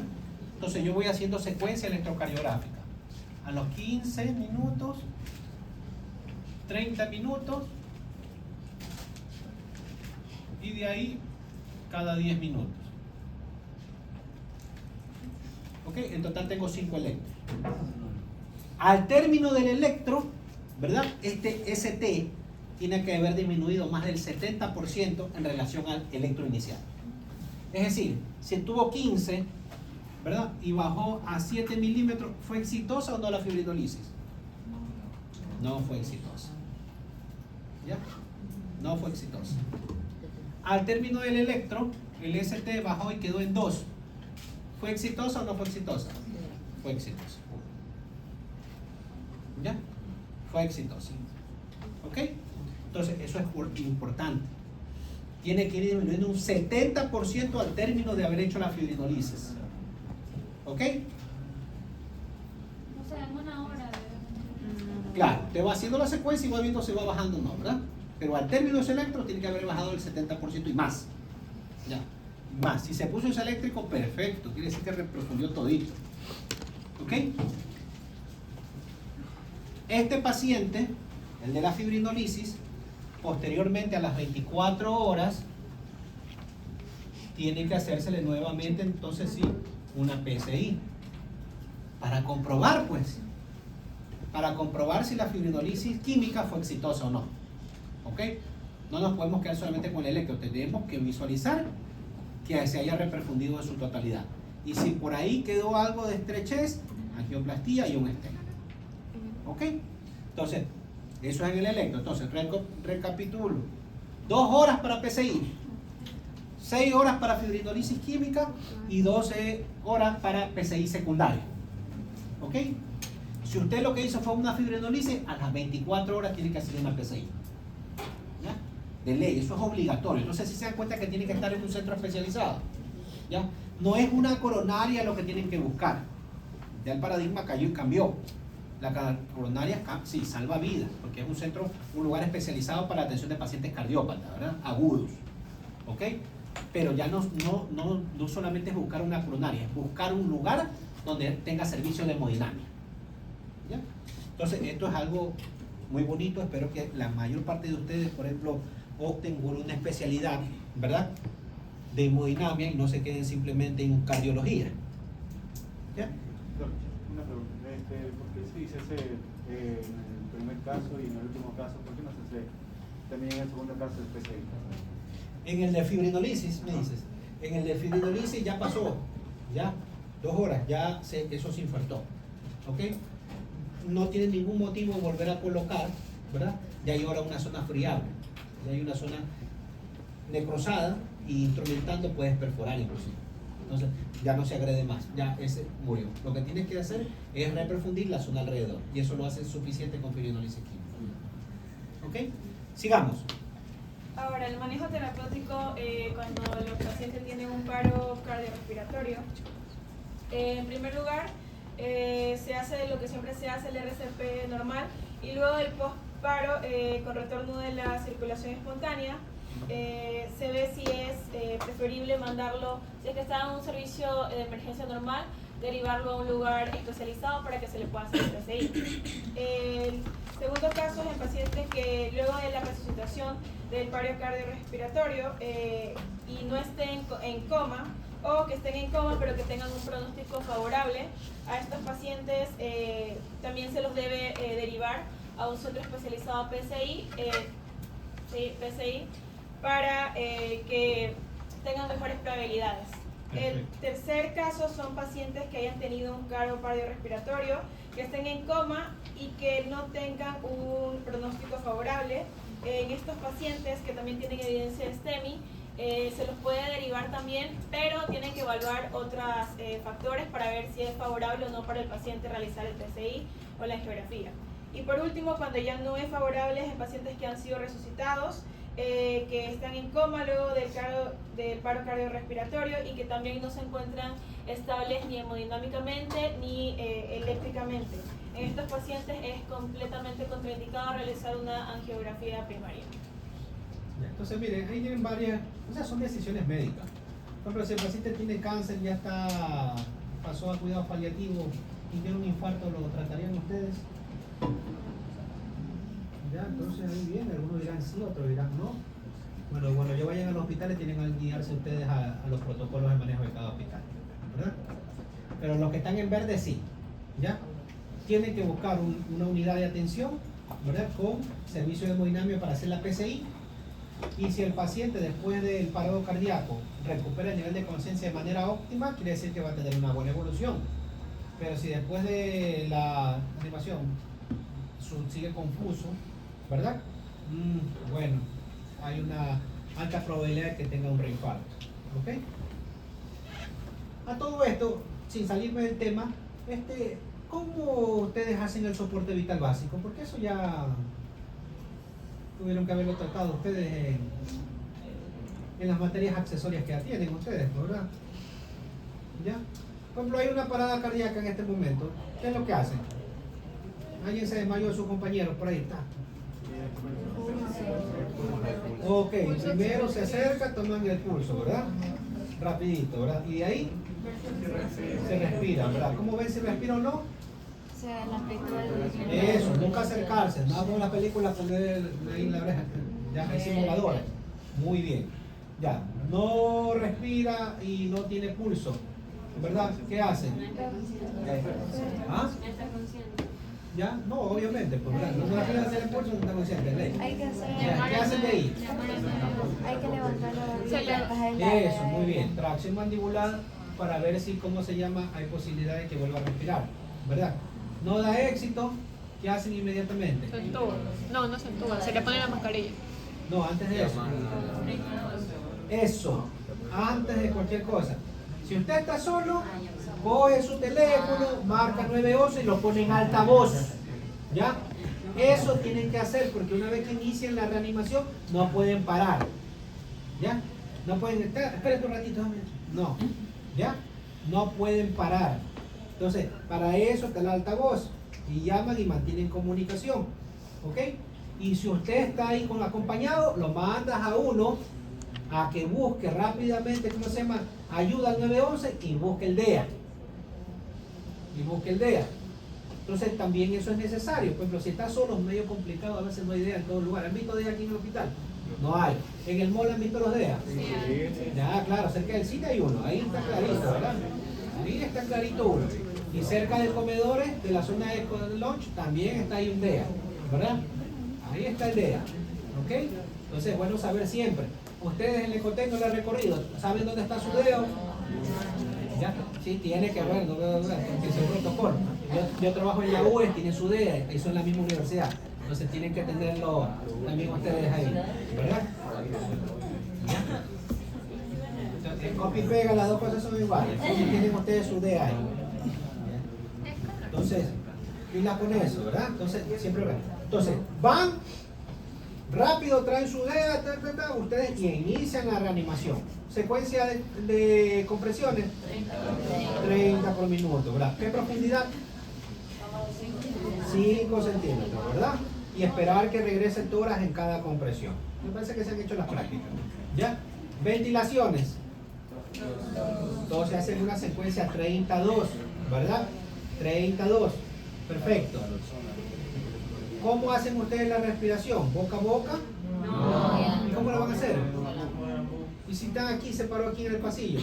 Entonces yo voy haciendo secuencia electrocardiográfica. A los 15 minutos, 30 minutos y de ahí cada 10 minutos. ¿Ok? En total tengo 5 electros. Al término del electro, ¿verdad? Este ST tiene que haber disminuido más del 70% en relación al electro inicial. Es decir, si tuvo 15, ¿verdad? Y bajó a 7 milímetros, ¿fue exitosa o no la fibrinolisis? No fue exitosa. ¿Ya? No fue exitosa. Al término del electro, el ST bajó y quedó en 2. ¿Fue exitosa o no fue exitosa? Fue exitosa. ¿Ya? Fue exitosa. ¿Ok? Entonces, eso es importante. Tiene que ir disminuyendo un 70% al término de haber hecho la fibrinolisis. ¿Ok?
O sea, en una hora.
Claro, te va haciendo la secuencia y va viendo si va bajando o no, ¿verdad? Pero al término de ese electro tiene que haber bajado el 70% y más. Ya, más. Si se puso ese eléctrico, perfecto. Quiere decir que reprofundió todito. ¿Ok? Este paciente, el de la fibrinolisis, posteriormente a las 24 horas, tiene que hacérsele nuevamente, entonces sí, una PSI. Para comprobar, pues. Para comprobar si la fibrinolisis química fue exitosa o no. ¿Ok? No nos podemos quedar solamente con el electro, tenemos que visualizar que se haya reperfundido en su totalidad. Y si por ahí quedó algo de estrechez, angioplastía y un stent. ¿Ok? Entonces, eso es en el electro. Entonces, recapitulo. 2 horas para PCI, 6 horas para fibrinolisis química y 12 horas para PCI secundario. ¿Ok? Si usted lo que hizo fue una fibrinolisis, a las 24 horas tiene que hacer una PCI. ¿Ya? De ley, eso es obligatorio. No sé si se dan cuenta que tiene que estar en un centro especializado. ¿Ya? No es una coronaria lo que tienen que buscar. Ya el paradigma cayó y cambió. La coronaria sí salva vidas, porque es un lugar especializado para la atención de pacientes cardiópatas, ¿verdad? Agudos. ¿Ok? Pero ya no solamente es buscar una coronaria, es buscar un lugar donde tenga servicio de hemodinamia. ¿Ya? Entonces, esto es algo muy bonito. Espero que la mayor parte de ustedes, por ejemplo, opten por una especialidad, ¿verdad?, de hemodinamia y no se queden simplemente en cardiología. ¿Ya?
Una pregunta. ¿Por qué se dice ese en el primer caso y en el último caso? ¿Por qué no se hace también en el segundo caso especialista?
En el de fibrinolisis, me dices. En el de fibrinolisis ya pasó, ya 2 horas, ya eso se infartó. ¿Ok? No tiene ningún motivo de volver a colocar, ¿verdad? Ya hay ahora una zona friable, ya hay una zona necrosada y instrumentando puedes perforar inclusive. Entonces ya no se agrede más, ya ese murió. Lo que tienes que hacer es reperfundir la zona alrededor y eso lo hace suficiente con fibrinolisis química. ¿Ok? Sigamos.
Ahora, el manejo terapéutico cuando los pacientes tienen un paro cardiorrespiratorio. En primer lugar, se hace lo que siempre se hace, el RCP normal, y luego el post-paro con retorno de la circulación espontánea. Se ve si es preferible mandarlo, si es que está en un servicio de emergencia normal, derivarlo a un lugar especializado para que se le pueda hacer el PCI. El segundo caso es en pacientes que luego de la resucitación del paro cardiorrespiratorio y no estén en coma, o que estén en coma pero que tengan un pronóstico favorable, a estos pacientes también se los debe derivar a un centro especializado PCI, para que tengan mejores probabilidades. El tercer caso son pacientes que hayan tenido un paro cardiorrespiratorio, que estén en coma y que no tengan un pronóstico favorable. En estos pacientes que también tienen evidencia de STEMI, se los puede derivar también, pero tienen que evaluar otros factores para ver si es favorable o no para el paciente realizar el PCI o la angiografía. Y por último, cuando ya no es favorable, es en pacientes que han sido resucitados, que están en coma luego del paro cardiorrespiratorio y que también no se encuentran estables ni hemodinámicamente ni eléctricamente. En estos pacientes es completamente contraindicado realizar una angiografía primaria.
Ya, entonces, miren, ahí tienen varias, o sea, son decisiones médicas. Por ejemplo, si el paciente tiene cáncer, ya está, pasó a cuidados paliativos y tiene un infarto, ¿lo tratarían ustedes? Ya, entonces ahí viene, algunos dirán sí, otros dirán no. Bueno, cuando yo vayan a los hospitales tienen que guiarse ustedes a los protocolos de manejo de cada hospital, ¿verdad? Pero los que están en verde sí, ¿ya? Tienen que buscar una unidad de atención, ¿verdad? Con servicio de hemodinamia para hacer la PCI. Y si el paciente después del paro cardíaco recupera el nivel de conciencia de manera óptima, quiere decir que va a tener una buena evolución. Pero si después de la animación sigue confuso, ¿verdad? Bueno, hay una alta probabilidad de que tenga un reinfarto, ¿ok? A todo esto, sin salirme del tema, ¿cómo ustedes hacen el soporte vital básico? Porque eso ya tuvieron que haberlo tratado ustedes en las materias accesorias que ya tienen ustedes, ¿verdad? ¿Ya? Por ejemplo, hay una parada cardíaca en este momento. ¿Qué es lo que hacen? Alguien se desmayó de su compañero, por ahí está. Ok, primero se acerca, toman el pulso, ¿verdad? Rapidito, ¿verdad? Y de ahí se respira, ¿verdad? ¿Cómo ven si respira o no?
O sea, el aspecto del...
Eso, nunca acercarse, nada como en la película poner ahí en la oreja, ya es simuladora. Muy bien. Ya, no respira y no tiene pulso, ¿verdad? ¿Qué hacen? ¿Ah? ¿Ya? No, obviamente, pues, ¿verdad? No respira, no tiene pulso, no está consciente, ley.
Hay que hacer,
Ya, ¿qué hacen de ahí?
hay que levantar la barbilla.
Eso, muy bien. Tracción mandibular para ver si, ¿cómo se llama? Hay posibilidad de que vuelva a respirar, ¿verdad? No da éxito, ¿qué hacen inmediatamente?
Se entuba. No, no se entuba, se le pone la mascarilla.
No, antes de eso. Eso, antes de cualquier cosa. Si usted está solo, coge su teléfono, marca 911 y lo pone en altavoz. ¿Ya? Eso tienen que hacer porque una vez que inicien la reanimación, no pueden parar. ¿Ya? No pueden estar, espérate un ratito. No. ¿Ya? No pueden parar. Entonces, para eso está el altavoz. Y llaman y mantienen comunicación. ¿Ok? Y si usted está ahí con acompañado, lo mandas a uno a que busque rápidamente, ¿cómo se llama? Ayuda al 911 y busque el DEA. Y busque el DEA. Entonces también eso es necesario. Por ejemplo, si está solo es medio complicado, a veces no hay DEA en todo lugar. ¿Han visto DEA aquí en el hospital? No hay. ¿En el mall han visto los DEA? Ya, claro, cerca del cine hay uno. Ahí está clarito, ¿verdad? Ahí está clarito uno. Y cerca del comedor, de la zona de lunch, también está ahí un DEA, ¿verdad? Ahí está el DEA, ¿ok? Entonces es bueno saber siempre. Ustedes en el Ecotengo lo han recorrido, ¿saben dónde está su DEA? Ya, sí, tiene que haber, no veo duda, porque es el protocolo. Yo trabajo en la UES, tienen su DEA, y son en la misma universidad. Entonces tienen que tenerlo también ustedes ahí, ¿verdad? Entonces, copy y pega, las dos cosas son iguales. Entonces tienen ustedes su DEA ahí. Entonces, pila con eso, ¿verdad? Entonces, siempre ven. Entonces, van, rápido traen su DEA, ustedes y inician la reanimación. Secuencia de compresiones, 30 por minuto, ¿verdad? ¿Qué profundidad? 5 centímetros, ¿verdad? Y esperar que regrese toras en cada compresión. Me parece que se han hecho las prácticas. ¿Ya? Ventilaciones. Entonces hacen una secuencia 32, ¿verdad? 32. Perfecto. ¿Cómo hacen ustedes la respiración? ¿Boca a boca? No. ¿Y cómo la van a hacer? ¿Y si están aquí, se paró aquí en el pasillo?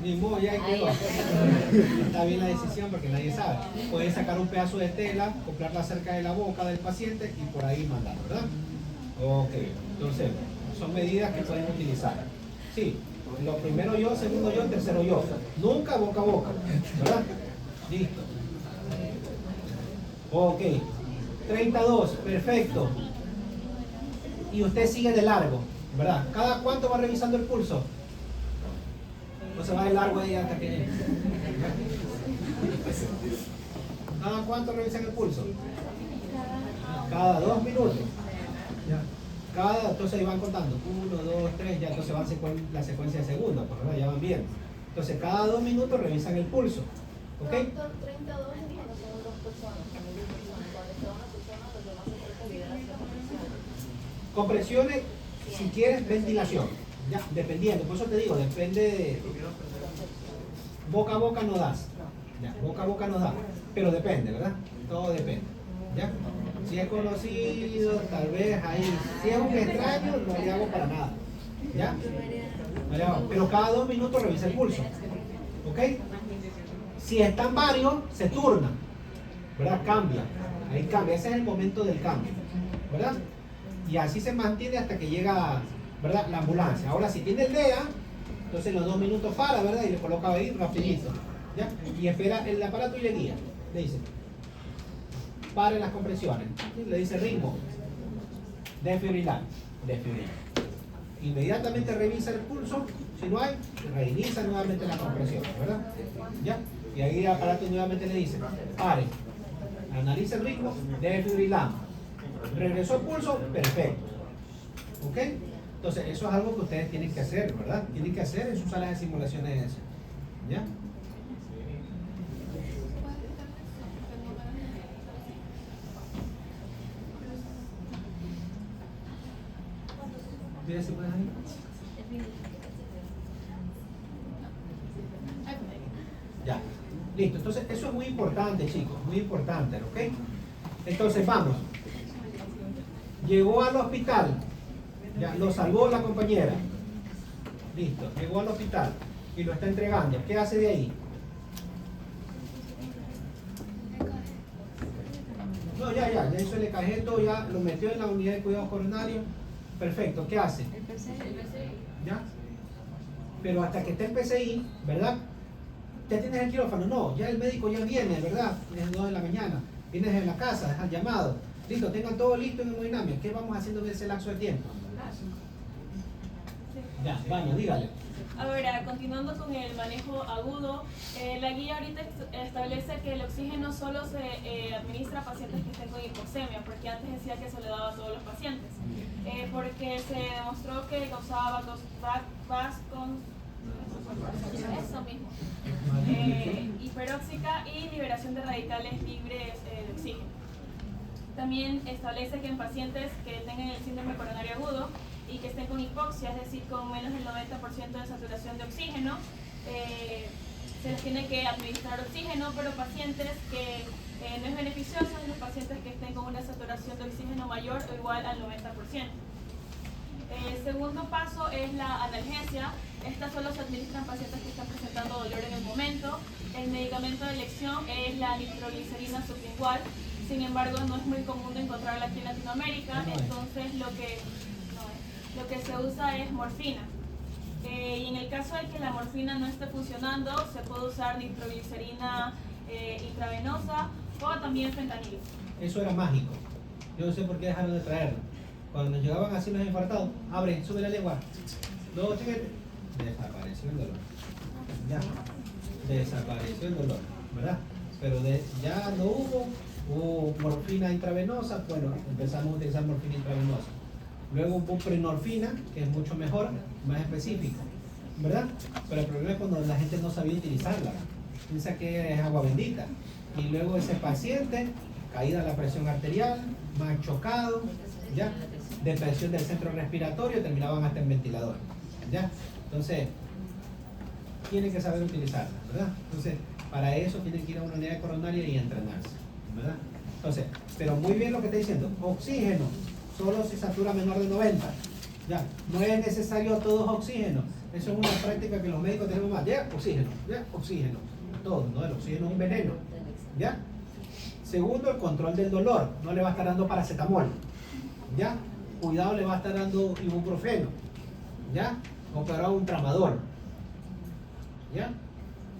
Ni modo, ya quedó. Está bien la decisión porque nadie sabe. Pueden sacar un pedazo de tela, acoplarla cerca de la boca del paciente y por ahí mandar, ¿verdad? Ok, entonces son medidas que pueden utilizar. Sí, lo primero yo, segundo yo, tercero yo. Nunca boca a boca, ¿verdad? Listo. Ok, 32, perfecto. Y usted sigue de largo, ¿verdad? ¿Cada cuánto va revisando el pulso? No se va de largo ahí hasta que llegue. ¿Cada cuánto revisan el pulso? Cada 2 minutos. Entonces ahí van contando. 1, 2, 3, ya entonces van la secuencia de segundos, pues, ¿verdad? Ya van bien. Entonces cada 2 minutos revisan el pulso. ¿Ok?
Doctor, 30 dosis cuando son 2 personas, cuando hay 2 personas. Cuando está una persona, lo que más se trata es liberar las compresiones.
Compresiones, si quieres, ventilación. Ya, dependiendo, por eso te digo, depende de... Boca a boca no das. Ya, boca a boca no das. Pero depende, ¿verdad? Todo depende. ¿Ya? Si es conocido, tal vez ahí. Si es un extraño, no le hago para nada. ¿Ya? No le hago. Pero cada 2 minutos revisa el pulso. ¿Ok? Si están varios, se turna. ¿Verdad? Cambia. Ahí cambia. Ese es el momento del cambio. ¿Verdad? Y así se mantiene hasta que llega, ¿verdad?, la ambulancia. Ahora, si tiene el DEA, entonces en los 2 minutos para, ¿verdad? Y le coloca ahí rapidito. ¿Ya? Y espera el aparato y le guía. Le dice, pare las compresiones. Y le dice ritmo. Desfibrilar. Desfibrilar. Inmediatamente revisa el pulso. Si no hay, reinicia nuevamente la compresión, ¿verdad? ¿Ya? Y ahí el aparato nuevamente le dice, pare. Analiza el ritmo, desfibrilamos. Regresó el pulso, perfecto. ¿Ok? Entonces, eso es algo que ustedes tienen que hacer, ¿verdad? Tienen que hacer en sus salas de simulaciones. ¿Ya? Mira si puedes ahí. Ya, listo. Entonces, eso es muy importante, chicos, muy importante, ¿ok? Entonces, vamos. Llegó al hospital, ya lo salvó la compañera. Listo, llegó al hospital y lo está entregando. ¿Qué hace de ahí? No, ya hizo el EKG, todo, ya lo metió en la unidad de cuidados coronarios. Perfecto, ¿qué hace? ¿Ya? Pero hasta que esté en PCI, ¿verdad? ¿Ya tienes el quirófano? No, ya el médico ya viene, ¿verdad? Es 2 de la mañana, vienes en la casa, dejas llamado. Listo, tengan todo listo en hemodinamia. ¿Qué vamos haciendo en ese lapso de tiempo? Ya, vamos, dígale.
Ahora, continuando con el manejo agudo, la guía ahorita establece que el oxígeno solo se administra a pacientes que estén con hipoxemia, porque antes decía que se le daba a todos los pacientes, porque se demostró que causaba eso mismo, hiperóxica y liberación de radicales libres de oxígeno. También establece que en pacientes que tengan el síndrome coronario agudo y que estén con hipoxia, es decir, con menos del 90% de saturación de oxígeno, se les tiene que administrar oxígeno, pero pacientes que no es beneficioso son los pacientes que estén con una saturación de oxígeno mayor o igual al 90%. El segundo paso es la analgesia. Esta solo se administra en pacientes que están presentando dolor en el momento. El medicamento de elección es la nitroglicerina sublingual. Sin embargo, no es muy común de encontrarla aquí en Latinoamérica, entonces lo que se usa es morfina. Y en el caso de que la morfina no esté funcionando, se puede usar nitroglicerina intravenosa o también fentanilo.
Eso era mágico. Yo no sé por qué dejaron de traerlo. Cuando nos llegaban así los infartados, abre, sube la lengua. Luego, chiquete, desapareció el dolor. Ya, desapareció el dolor, ¿verdad? Pero ya no hubo morfina intravenosa, bueno, empezamos a utilizar morfina intravenosa. Luego hubo buprenorfina, que es mucho mejor, más específica, ¿verdad? Pero el problema es cuando la gente no sabía utilizarla, piensa que es agua bendita. Y luego ese paciente, caída la presión arterial, más chocado, ¿ya? Depresión del centro respiratorio, terminaban hasta en ventilador, ¿ya? Entonces, tienen que saber utilizarla, ¿verdad? Entonces, para eso tienen que ir a una unidad coronaria y entrenarse, ¿verdad? Entonces, pero muy bien lo que está diciendo, oxígeno, solo si satura menor de 90, ya, no es necesario todos oxígenos, eso es una práctica que los médicos tenemos más, ya, oxígeno, todo, ¿no? El oxígeno es un veneno, ya. Segundo, el control del dolor, no le va a estar dando paracetamol, ya, cuidado, le va a estar dando ibuprofeno, ya, o un tramador, ya.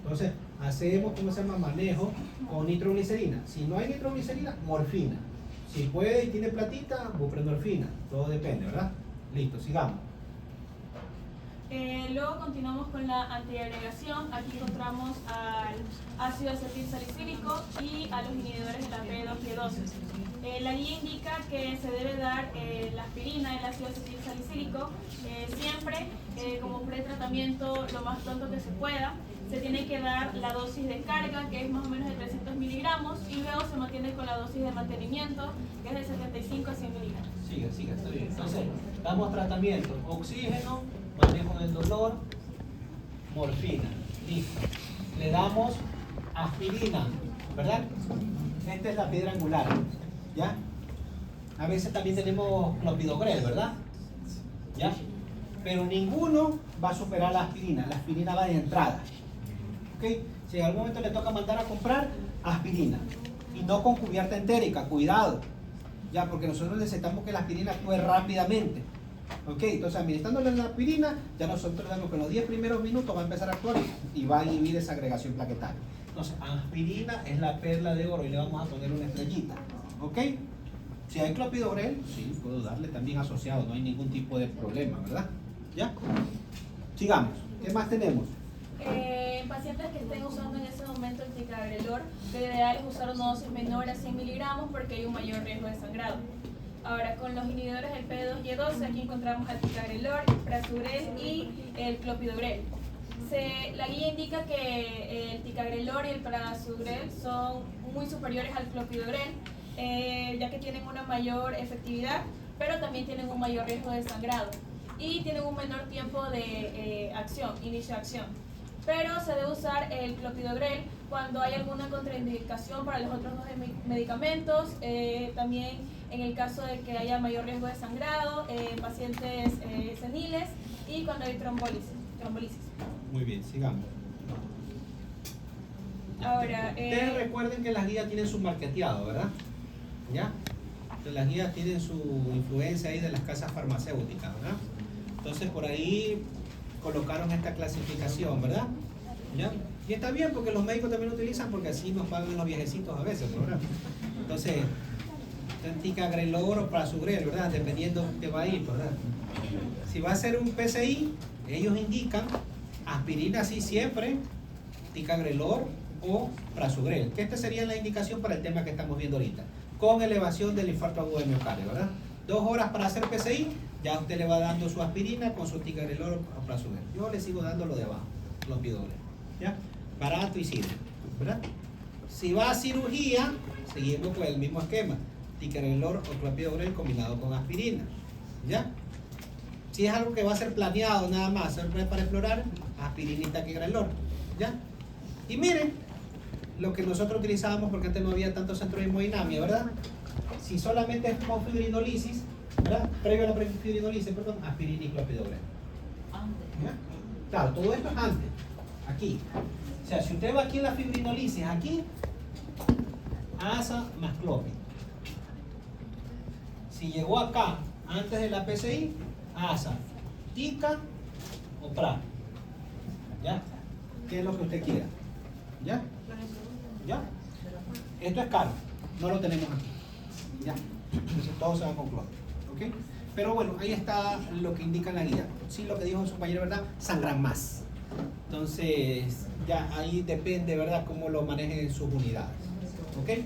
Entonces, hacemos, ¿cómo se llama? Manejo con nitroglicerina. Si no hay nitroglicerina, morfina. Si puede y tiene platita, buprenorfina. Todo depende, ¿verdad? Listo, sigamos.
Luego continuamos con la antiagregación. Aquí encontramos al ácido acetilsalicílico y a los inhibidores de la P2Y12. La guía indica que se debe dar la aspirina, el ácido acetilsalicílico, siempre como pretratamiento lo más pronto que se pueda. se tiene que dar la dosis de carga, que es más o menos de 300 miligramos, y luego se mantiene con la dosis de mantenimiento, que es de 75 a 100 miligramos.
Siga, está bien. Entonces, damos tratamiento, oxígeno, manejo del dolor, morfina, listo. Le damos aspirina, ¿verdad? Esta es la piedra angular, ¿ya? A veces también tenemos clopidogrel, ¿verdad? ¿Ya? Pero ninguno va a superar la aspirina va de entrada. ¿Ok? Si en algún momento le toca mandar a comprar, aspirina. Y no con cubierta entérica, cuidado. Ya, porque nosotros necesitamos que la aspirina actúe rápidamente. ¿Ok? Entonces, administrándole la aspirina, ya nosotros damos que en los 10 primeros minutos va a empezar a actuar y va a inhibir esa agregación plaquetaria. Entonces, aspirina es la perla de oro y le vamos a poner una estrellita. ¿Ok? Si hay clopidogrel, sí, puedo darle también asociado, no hay ningún tipo de problema, ¿verdad? ¿Ya? Sigamos. ¿Qué más tenemos?
Pacientes que estén usando en ese momento el ticagrelor, lo ideal es usar una dosis menor a 100 miligramos porque hay un mayor riesgo de sangrado. Ahora, con los inhibidores del P2Y12, aquí encontramos el ticagrelor, el prasugrel y el clopidogrel. La guía indica que el ticagrelor y el prasugrel son muy superiores al clopidogrel, ya que tienen una mayor efectividad, pero también tienen un mayor riesgo de sangrado y tienen un menor tiempo de inicio de acción. Pero se debe usar el clopidogrel cuando hay alguna contraindicación para los otros dos medicamentos, también en el caso de que haya mayor riesgo de sangrado, pacientes seniles y cuando hay trombolisis.
Muy bien, sigamos.
Ahora,
ustedes recuerden que las guías tienen su marketeado, ¿verdad? ¿Ya? Entonces, las guías tienen su influencia ahí de las casas farmacéuticas, ¿verdad? Entonces por ahí colocaron esta clasificación, ¿verdad? ¿Ya? Y está bien porque los médicos también lo utilizan porque así nos pagan los viejecitos a veces, ¿verdad? Entonces, ticagrelor o prasugrel, ¿verdad? Dependiendo que va a ir, ¿verdad? Si va a ser un PCI, ellos indican aspirina sí siempre, ticagrelor o prasugrel, que esta sería la indicación para el tema que estamos viendo ahorita, con elevación del infarto agudo de miocardio, ¿verdad? 2 horas para hacer PCI, ya usted le va dando su aspirina con su ticagrelor o prasugrel. Yo le sigo dando lo de abajo, los clopidogrel, ¿ya? Barato y sirve, ¿verdad? Si va a cirugía, seguimos con el mismo esquema, ticagrelor o clopidogrel combinado con aspirina, ¿ya? Si es algo que va a ser planeado nada más, para explorar, aspirina y ticagrelor, ¿ya? Y miren, lo que nosotros utilizábamos porque antes no había tanto centro de hemodinamia, ¿verdad? Si solamente es con fibrinolisis, ¿verdad? Previo a la fibrinolisis, perdón, aspirina y clopidogrel. ¿Ya? Claro, todo esto es antes, aquí. O sea, si usted va aquí en la fibrinolisis, aquí, ASA más clopi. Si llegó acá, antes de la PCI, ASA, TICA o PRA. ¿Ya? ¿Qué es lo que usted quiera? ¿Ya? ¿Ya? Esto es caro, no lo tenemos aquí. ¿Ya? Entonces todo se va con cloro. ¿Ok? Pero bueno, ahí está lo que indica la guía. Sí, lo que dijo su compañero, ¿verdad? Sangran más. Entonces, ya ahí depende, ¿verdad?, cómo lo manejen en sus unidades. ¿Ok?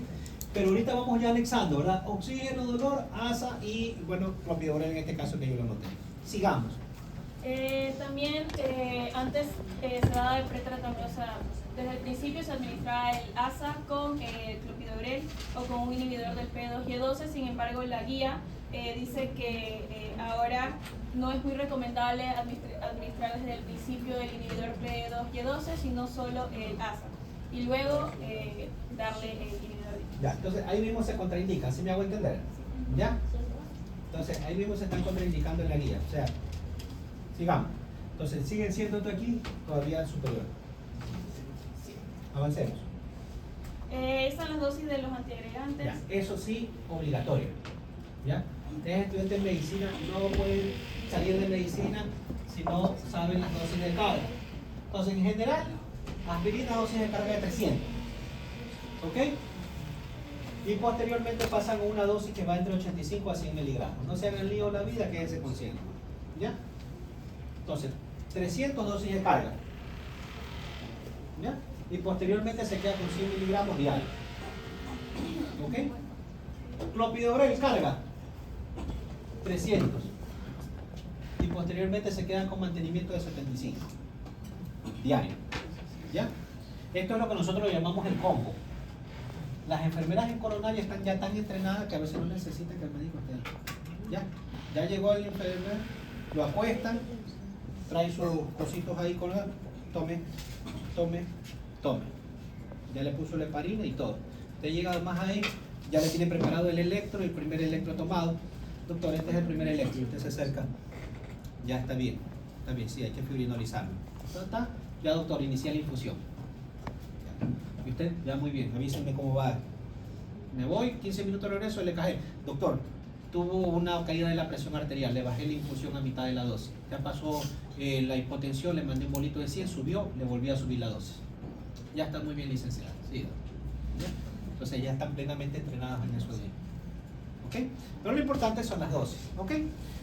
Pero ahorita vamos ya anexando, ¿verdad? Oxígeno, dolor, ASA y, bueno, clopidogrel en este caso que yo lo noté. Sigamos.
También antes se daba el pretratamiento, o sea, desde el principio se administraba el ASA con clopidogrel o con un inhibidor del P2Y12, sin embargo la guía dice que ahora no es muy recomendable administrar desde el principio el inhibidor P2Y12, sino solo el ASA, y luego darle el inhibidor.
Ya, entonces ahí mismo se contraindica, ¿sí me hago entender? ¿Ya? Entonces ahí mismo se están contraindicando en la guía, o sea, sigamos. Entonces siguen siendo esto aquí todavía superior. Avancemos.
Estas son las dosis de los antiagregantes.
Ya, eso sí, obligatorio. ¿Ya? Ustedes estudiantes de medicina no pueden salir de medicina si no saben las dosis de carga. Entonces, en general, aspirina dosis de carga de 300. ¿Ok? Y posteriormente pasan a una dosis que va entre 85 a 100 miligramos. No se hagan lío la vida, quédense con 100. ¿Ya? Entonces, 300 dosis de carga. ¿Ya? Y posteriormente se queda con 100 miligramos diarios. ¿Ok? Clopidogrel carga 300 y posteriormente se quedan con mantenimiento de 75 diario. ¿Ya? Esto es lo que nosotros llamamos el combo. Las enfermeras en coronaria están ya tan entrenadas que a veces no necesitan que el médico esté ahí. ¿Ya? Ya llegó el enfermero, lo acuestan, trae sus cositos ahí colgados, tome. Ya le puso la heparina y todo. Usted llega más ahí, ya le tiene preparado el electro, el primer electro tomado. Doctor, este es el primer electro, usted se acerca. Ya está bien, sí, hay que fibrinorizarlo. ¿Está? Ya doctor, inicia la infusión. ¿Y usted? Ya muy bien, avísenme cómo va. Me voy, 15 minutos de regreso, le cajé. Doctor, tuvo una caída de la presión arterial, le bajé la infusión a mitad de la dosis. Ya pasó la hipotensión, le mandé un bolito de 100, subió, le volví a subir la dosis. Ya está muy bien licenciada. Sí, ¿ya? Entonces ya están plenamente entrenadas en eso de ahí. ¿Ok? Pero lo importante son las dosis. ¿Ok?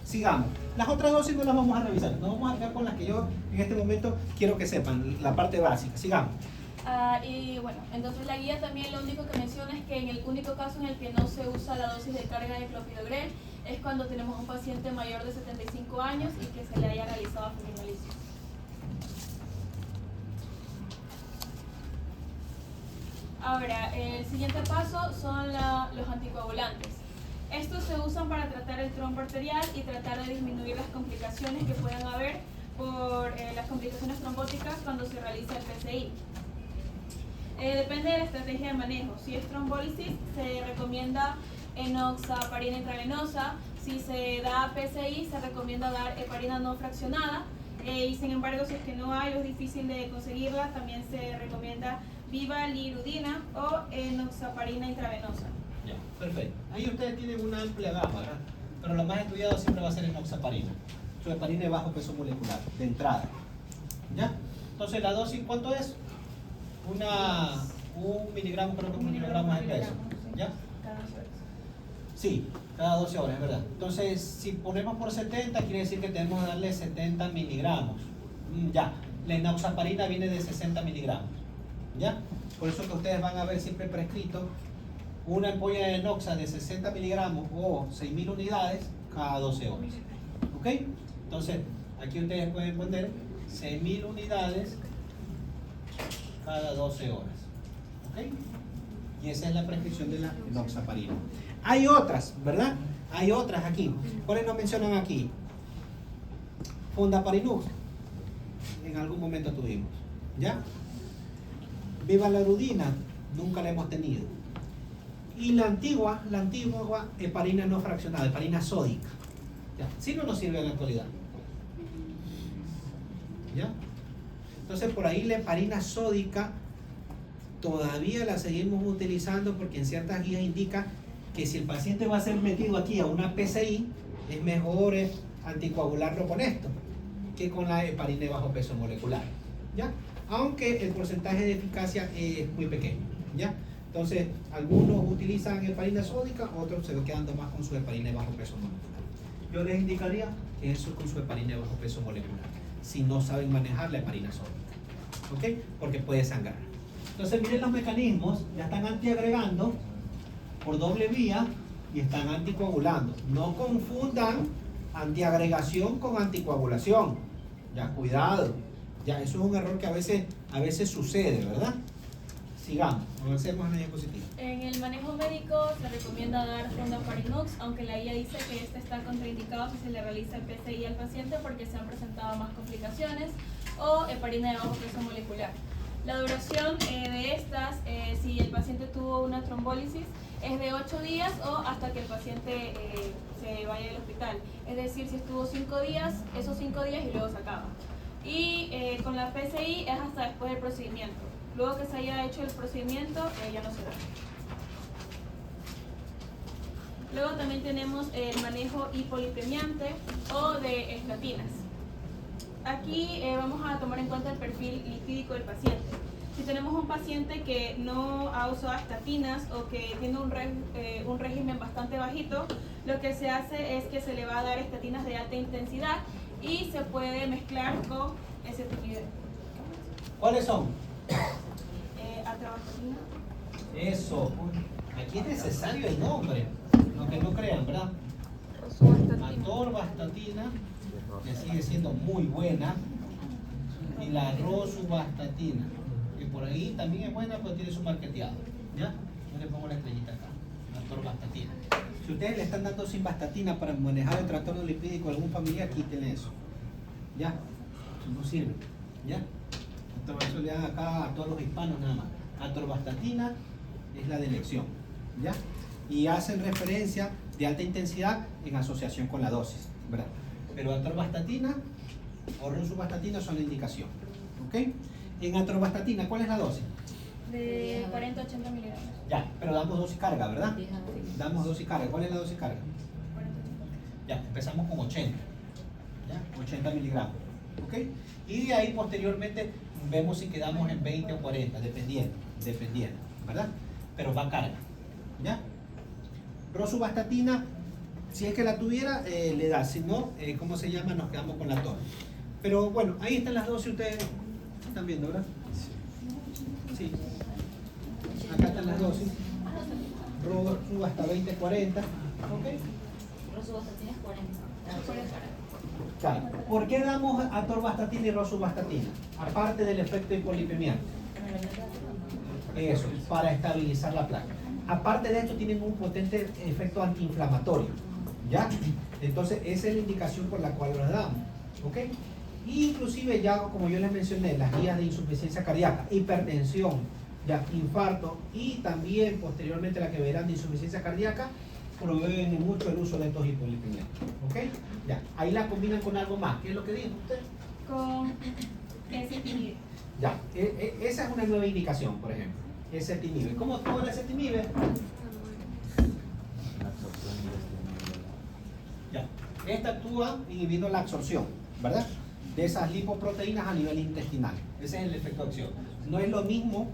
Sigamos. Las otras dosis no las vamos a revisar. Nos vamos a quedar con las que yo en este momento quiero que sepan, la parte básica. Sigamos.
Y bueno, entonces la guía también lo único que menciona es que en el único caso en el que no se usa la dosis de carga de clopidogrel es cuando tenemos un paciente mayor de 75 años y que se le haya realizado fibrinolisis. Ahora, el siguiente paso son los anticoagulantes. Estos se usan para tratar el trombo arterial y tratar de disminuir las complicaciones que puedan haber por las complicaciones trombóticas cuando se realiza el PCI. Depende de la estrategia de manejo. Si es trombólisis, se recomienda enoxaparina intravenosa. Si se da PCI, se recomienda dar heparina no fraccionada. Y sin embargo, si es que no hay o es difícil de conseguirla, también se recomienda vivalirudina o enoxaparina intravenosa.
Ya, perfecto. Ahí ustedes tienen una amplia gama, ¿verdad? Pero lo más estudiado siempre va a ser enoxaparina. Su heparina es bajo peso molecular, de entrada. ¿Ya? Entonces, ¿la dosis cuánto es? Un miligramo, creo que un miligramo de peso. ¿Ya?
Cada 12 horas.
Sí, cada 12 horas, es verdad. Entonces, si ponemos por 70, quiere decir que tenemos que darle 70 miligramos. Ya, la enoxaparina viene de 60 miligramos. ¿Ya? Por eso que ustedes van a ver siempre prescrito una ampolla de enoxa de 60 miligramos o 6.000 unidades cada 12 horas. ¿Ok? Entonces, aquí ustedes pueden poner 6.000 unidades cada 12 horas. ¿Ok? Y esa es la prescripción de la enoxaparina. Hay otras, ¿verdad? Hay otras aquí. ¿Cuáles nos mencionan aquí? Fondaparinux. En algún momento tuvimos. ¿Ya? Vivalirudina. Nunca la hemos tenido. Y la antigua heparina no fraccionada, heparina sódica. ¿Ya? Si no nos sirve en la actualidad. ¿Ya? Entonces por ahí la heparina sódica todavía la seguimos utilizando porque en ciertas guías indica que si el paciente va a ser metido aquí a una PCI, es mejor anticoagularlo con esto que con la heparina de bajo peso molecular. ¿Ya? Aunque el porcentaje de eficacia es muy pequeño. ¿Ya? Entonces, algunos utilizan heparina sódica, otros se quedan más con su heparina de bajo peso molecular. Yo les indicaría que eso con su heparina de bajo peso molecular, si no saben manejar la heparina sódica. ¿Ok? Porque puede sangrar. Entonces, miren los mecanismos, ya están antiagregando por doble vía y están anticoagulando. No confundan antiagregación con anticoagulación. Ya, cuidado. Ya, eso es un error que a veces sucede, ¿verdad? Sigamos, avancemos en la diapositiva.
En el manejo médico se recomienda dar fondaparinux, aunque la guía dice que este está contraindicado si se le realiza el PCI al paciente porque se han presentado más complicaciones, o heparina de bajo peso molecular. La duración de estas, si el paciente tuvo una trombólisis, es de 8 días o hasta que el paciente se vaya al hospital. Es decir, si estuvo 5 días, esos 5 días y luego se acaba. Y con la PCI es hasta después del procedimiento. Luego que se haya hecho el procedimiento, ya no se da. Luego también tenemos el manejo hipolipemiante o de estatinas. Aquí vamos a tomar en cuenta el perfil lipídico del paciente. Si tenemos un paciente que no ha usado estatinas o que tiene un régimen bastante bajito, lo que se hace es que se le va a dar estatinas de alta intensidad y se puede mezclar con ezetimibe.
¿Cuáles son?
Atravantina.
Eso. Aquí es necesario el nombre. Aunque no crean, ¿verdad? Atorvastatina, que sigue siendo muy buena. Y la rosuvastatina. por ahí también es buena, pero tiene su marketeado. ¿Ya? Yo le pongo la estrellita acá, atorvastatina. Si ustedes le están dando simvastatina para manejar el trastorno lipídico de algún familiar, quítenle eso. ¿Ya? Eso no sirve. ¿Ya? Entonces eso le dan acá a todos los hispanos nada más. Atorvastatina es la de elección. ¿Ya? Y hacen referencia de alta intensidad en asociación con la dosis, ¿verdad? Pero atorvastatina o rosuvastatina son la indicación. ¿Ok? En atorvastatina, ¿cuál es la dosis?
De 40 a 80 miligramos.
Ya, pero damos dosis carga, ¿verdad? Damos dosis carga. ¿Cuál es la dosis carga?
40 a 80.
Ya, empezamos con 80. ¿Ya? 80 miligramos. ¿Ok? Y de ahí posteriormente vemos si quedamos en 20 o 40, dependiendo, ¿verdad? Pero va carga. ¿Ya? Rosuvastatina, si es que la tuviera, le da. Si no, ¿cómo se llama? Nos quedamos con la torre. Pero bueno, ahí están las dosis, ustedes están viendo, ¿verdad? Sí. Acá están las dosis. Rosu hasta 20, 40. ¿Ok?
Rosuvastatina es 40.
Claro. ¿Por qué damos atorvastatina y rosuvastatina? Aparte del efecto hipolipemiante. Eso, para estabilizar la placa. Aparte de esto, tienen un potente efecto antiinflamatorio. ¿Ya? Entonces, esa es la indicación por la cual los damos. ¿Ok? Inclusive ya, como yo les mencioné, las guías de insuficiencia cardíaca, hipertensión, ya, infarto y también posteriormente la que verán de insuficiencia cardíaca, proveen mucho el uso de estos hipolipemiantes. ¿Ok? Ya, ahí la combinan con algo más. ¿Qué es lo que dijo usted?
Con ezetimibe.
Ya, esa es una nueva indicación, por ejemplo. Ezetimibe. ¿Cómo actúa la ezetimibe? Ya, esta actúa inhibiendo la absorción, ¿verdad? De esas lipoproteínas a nivel intestinal. Ese es el efecto de acción. No es lo mismo,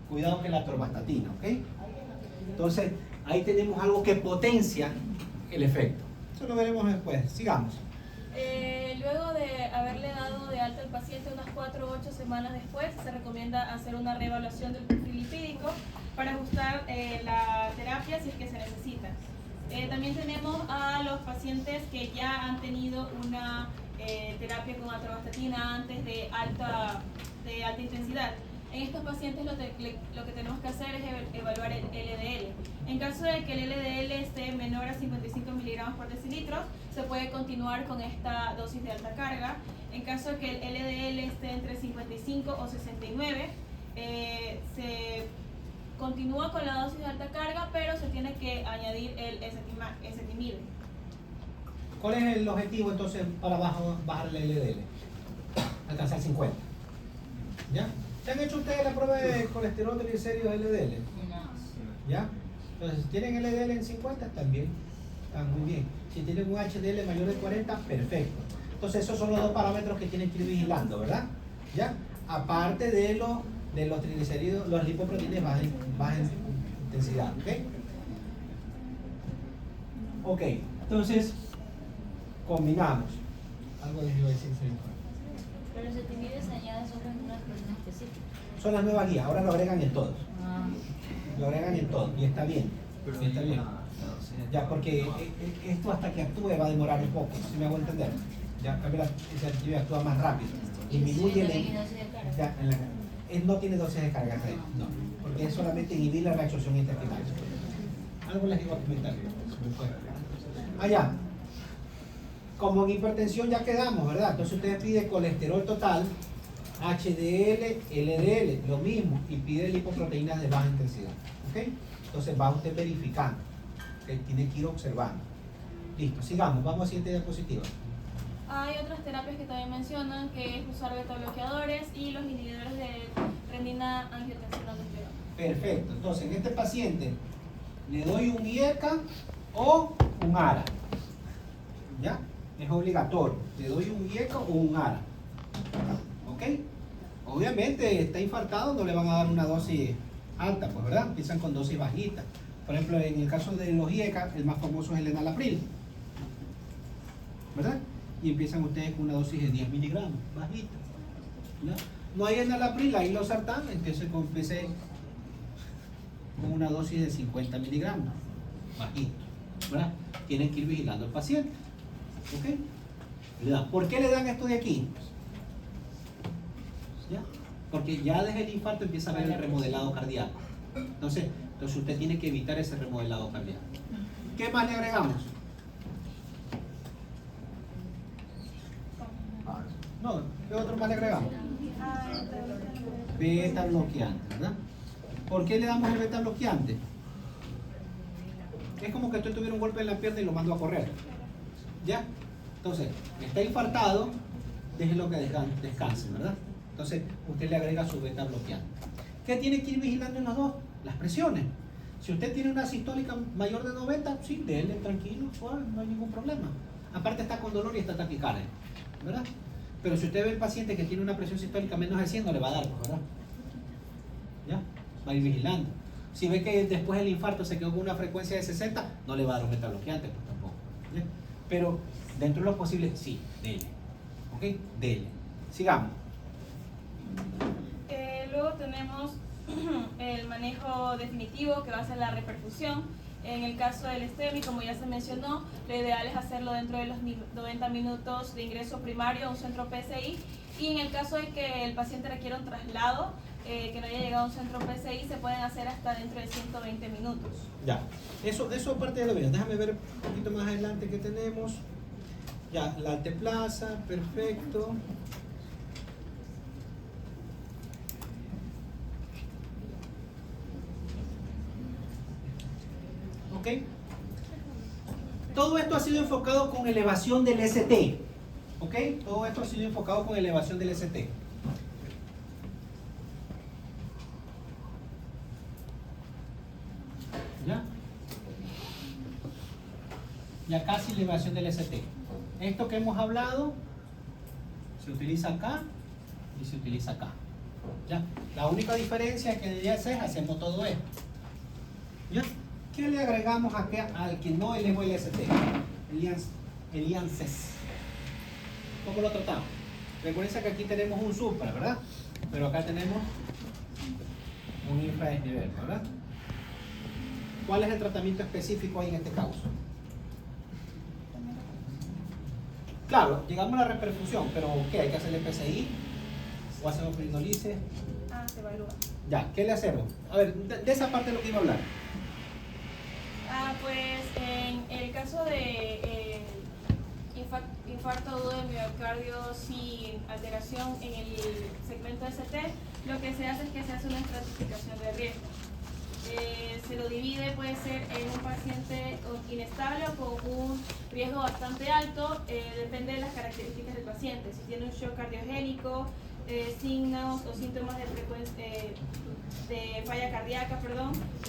cuidado, que la atorvastatina, ¿ok? Entonces, ahí tenemos algo que potencia el efecto. Eso lo veremos después. Sigamos.
Luego de haberle dado de alta al paciente unas 4 o 8 semanas después, se recomienda hacer una reevaluación del perfil lipídico para ajustar la terapia si es que se necesita. También tenemos a los pacientes que ya han tenido una terapia con atorvastatina antes de alta intensidad. En estos pacientes lo que tenemos que hacer es evaluar el LDL. En caso de que el LDL esté menor a 55 miligramos por decilitro, se puede continuar con esta dosis de alta carga. En caso de que el LDL esté entre 55 o 69, se continúa con la dosis de alta carga, pero se tiene que añadir el ezetimibe.
¿Cuál es el objetivo entonces para bajar el LDL? Alcanzar 50. ¿Ya? ¿Se han hecho ustedes la prueba de colesterol, triglicéridos, LDL? ¿Ya? Entonces, si tienen LDL en 50, están bien. Están muy bien. Si tienen un HDL mayor de 40, perfecto. Entonces, esos son los dos parámetros que tienen que ir vigilando, ¿verdad? ¿Ya? Aparte de los triglicéridos, los lipoproteínas baja intensidad, ¿ok? Ok, entonces, combinamos. Algo les iba a decir, señor.
Pero el ezetimibe se añade solo en una persona específica.
Son las nuevas guías, ahora lo agregan en todos. Lo agregan en todo y está bien. Y está bien. Ya, porque esto hasta que actúe va a demorar un poco, si me hago entender. Ya, ese actividad actúa más rápido. Disminuye ya, no tiene dosis de carga, no, porque es solamente inhibir la reabsorción intestinal. Algo les iba a comentar. Allá. Como en hipertensión ya quedamos, ¿verdad? Entonces usted pide colesterol total, HDL, LDL, lo mismo, y pide lipoproteínas de baja intensidad. ¿Ok? Entonces va usted verificando, que tiene que ir observando. Listo, sigamos, vamos a la siguiente diapositiva.
Hay otras terapias que también mencionan, que es usar beta-bloqueadores y los inhibidores de renina angiotensina aldosterona.
Perfecto, entonces en este paciente le doy un IECA o un ARA. ¿Ya? Es obligatorio, le doy un IECA o un ARA. ¿Ok? Obviamente está infartado, no le van a dar una dosis alta, pues, ¿verdad? Empiezan con dosis bajitas. Por ejemplo, en el caso de los IECA, el más famoso es el enalapril, ¿verdad? Y empiezan ustedes con una dosis de 10 miligramos, bajita. ¿Ya? No hay enalapril, ahí los sartán, entonces empecé con una dosis de 50 miligramos, bajito, ¿verdad? Tienen que ir vigilando al paciente. ¿Ok? ¿Por qué le dan esto de aquí? ¿Ya? Porque ya desde el infarto empieza a haber el remodelado cardíaco. Entonces usted tiene que evitar ese remodelado cardíaco. ¿Qué más le agregamos? No, ¿qué otro más le agregamos? Beta bloqueante, ¿verdad? ¿Por qué le damos el beta bloqueante? Es como que usted tuviera un golpe en la pierna y lo mandó a correr. ¿Ya? Entonces, está infartado, déjelo que descanse, ¿verdad? Entonces, usted le agrega su beta bloqueante. ¿Qué tiene que ir vigilando en los dos? Las presiones. Si usted tiene una sistólica mayor de 90, sí, déle tranquilo, suave, no hay ningún problema. Aparte está con dolor y está taquicardia, ¿verdad? Pero si usted ve el paciente que tiene una presión sistólica menos de 100, no le va a dar, ¿verdad? ¿Ya? Va a ir vigilando. Si ve que después del infarto se quedó con una frecuencia de 60, no le va a dar un beta bloqueante, pues tampoco. ¿Ya? Pero dentro de lo posible, sí, dele. ¿Ok? Dele. Sigamos.
Luego tenemos el manejo definitivo, que va a ser la reperfusión. En el caso del STEMI, como ya se mencionó, lo ideal es hacerlo dentro de los 90 minutos de ingreso primario a un centro PCI, y en el caso de que el paciente requiera un traslado, que no haya llegado a un centro PCI, se pueden hacer hasta dentro de 120 minutos.
Ya, eso aparte de lo bien. Déjame ver un poquito más adelante que tenemos. Ya, la alteplaza, perfecto. ¿Ok? Todo esto ha sido enfocado con elevación del ST. ¿Ok? Todo esto ha sido enfocado con elevación del ST. ¿Ya? Ya casi elevación del ST. Esto que hemos hablado se utiliza acá y se utiliza acá. ¿Ya? La única diferencia es que en el IACES hacemos todo esto. ¿Ya? ¿Qué le agregamos acá al que no elevó el ST? El IANCES. ¿Cómo lo tratamos? Recuerden que aquí tenemos un supra, ¿verdad? Pero acá tenemos un infradesnivel, ¿verdad? ¿Cuál es el tratamiento específico ahí en este caso? Claro, llegamos a la reperfusión, pero ¿qué? ¿Hay que hacerle PCI? ¿O hacemos perinolisis?
Se evalúa.
Ya, ¿qué le hacemos? A ver, de esa parte es lo que iba a hablar.
Pues en el caso de infarto agudo de miocardio sin alteración en el segmento ST, lo que se hace es que se hace una estratificación de riesgo. Se lo divide, puede ser en un paciente inestable o con un riesgo bastante alto, depende de las características del paciente. Si tiene un shock cardiogénico, signos o síntomas de de falla cardíaca,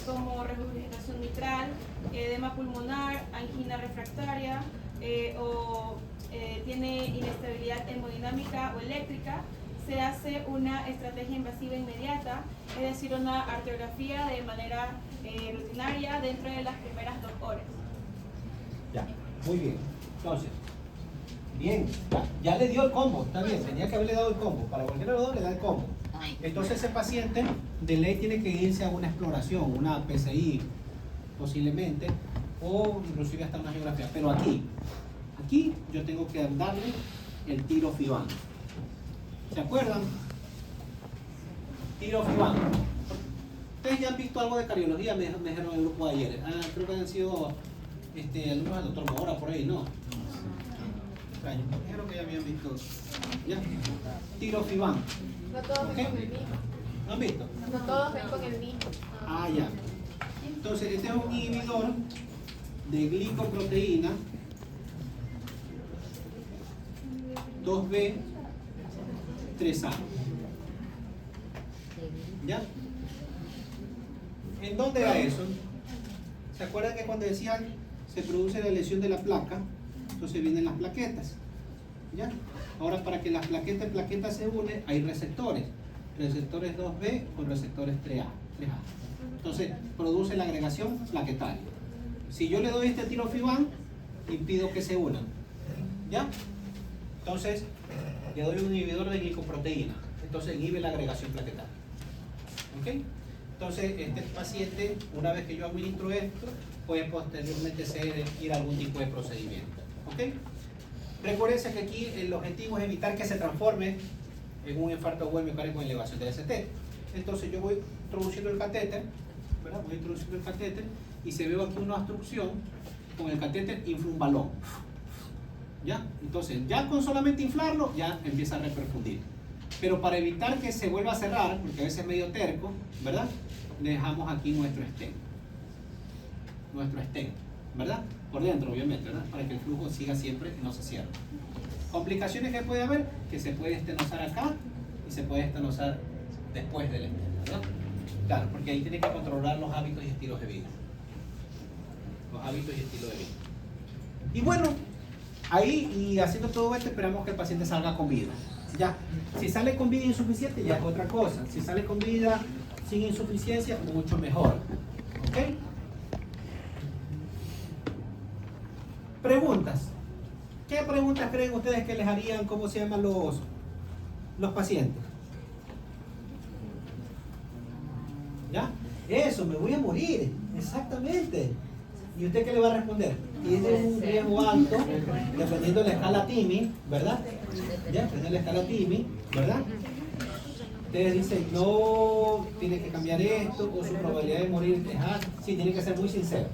como regurgitación mitral, edema pulmonar, angina refractaria, o tiene inestabilidad hemodinámica o eléctrica, se hace una estrategia invasiva inmediata, es decir, una arteriografía de manera rutinaria dentro de las primeras 2 horas.
Ya, muy bien. Entonces, bien, ya le dio el combo, está bien, tenía que haberle dado el combo. Para cualquiera de los dos le da el combo. Entonces ese paciente de ley tiene que irse a una exploración, una PCI posiblemente, o inclusive hasta una geografía. Pero aquí yo tengo que darle el tirofibán. ¿Se acuerdan? Tirofibán. Ustedes ya han visto algo de cardiología, me dijeron en el grupo de ayer. Creo que han sido alumnos del doctor Mora por ahí, ¿no? Extraño, me dijeron que ya habían visto. ¿Ya? Tirofibán.
No todos ven con el mismo.
¿No han visto?
No todos ven con el mismo.
Ya. Entonces, este es un inhibidor de glicoproteína 2B3A. ¿Ya? ¿En dónde era eso? ¿Se acuerdan que cuando decían se produce la lesión de la placa? Entonces vienen las plaquetas. ¿Ya? Ahora, para que las plaquetas se unen, hay receptores. Receptores 2B con receptores 3A. Entonces, produce la agregación plaquetaria. Si yo le doy este tirofibán, impido que se unan. ¿Ya? Entonces, le doy un inhibidor de glicoproteína. Entonces, inhibe la agregación plaquetaria. ¿Ok? Entonces, este paciente, una vez que yo administro esto, puede posteriormente ir a algún tipo de procedimiento. ¿Ok? Recuerden que aquí el objetivo es evitar que se transforme en un infarto agudo miocárdico con elevación del ST. Entonces yo voy introduciendo el catéter, ¿verdad? Voy introduciendo el catéter y se ve aquí una obstrucción, con el catéter infla un balón. ¿Ya? Entonces, ya con solamente inflarlo, ya empieza a reperfundir. Pero para evitar que se vuelva a cerrar, porque a veces es medio terco, ¿verdad? Le dejamos aquí nuestro stent. Nuestro stent, ¿verdad? Por dentro, obviamente, ¿verdad? Para que el flujo siga siempre y no se cierre. Complicaciones que puede haber, que se puede estenosar acá y se puede estenosar después del stent, ¿verdad? Claro, porque ahí tiene que controlar los hábitos y estilos de vida. Los hábitos y estilos de vida. Y bueno, ahí y haciendo todo esto esperamos que el paciente salga con vida. Ya, si sale con vida insuficiente ya es otra cosa. Si sale con vida sin insuficiencia, mucho mejor. ¿Ok? Preguntas. ¿Qué preguntas creen ustedes que les harían, cómo se llaman los pacientes? ¿Ya? Eso, me voy a morir. Exactamente. ¿Y usted qué le va a responder? Tiene un riesgo alto, dependiendo de la escala TIMI, ¿verdad? ¿Ya? Dependiendo de la escala TIMI, ¿verdad? Ustedes dicen, no, tiene que cambiar esto, o su probabilidad de morir es alta. Sí, tiene que ser muy sincero,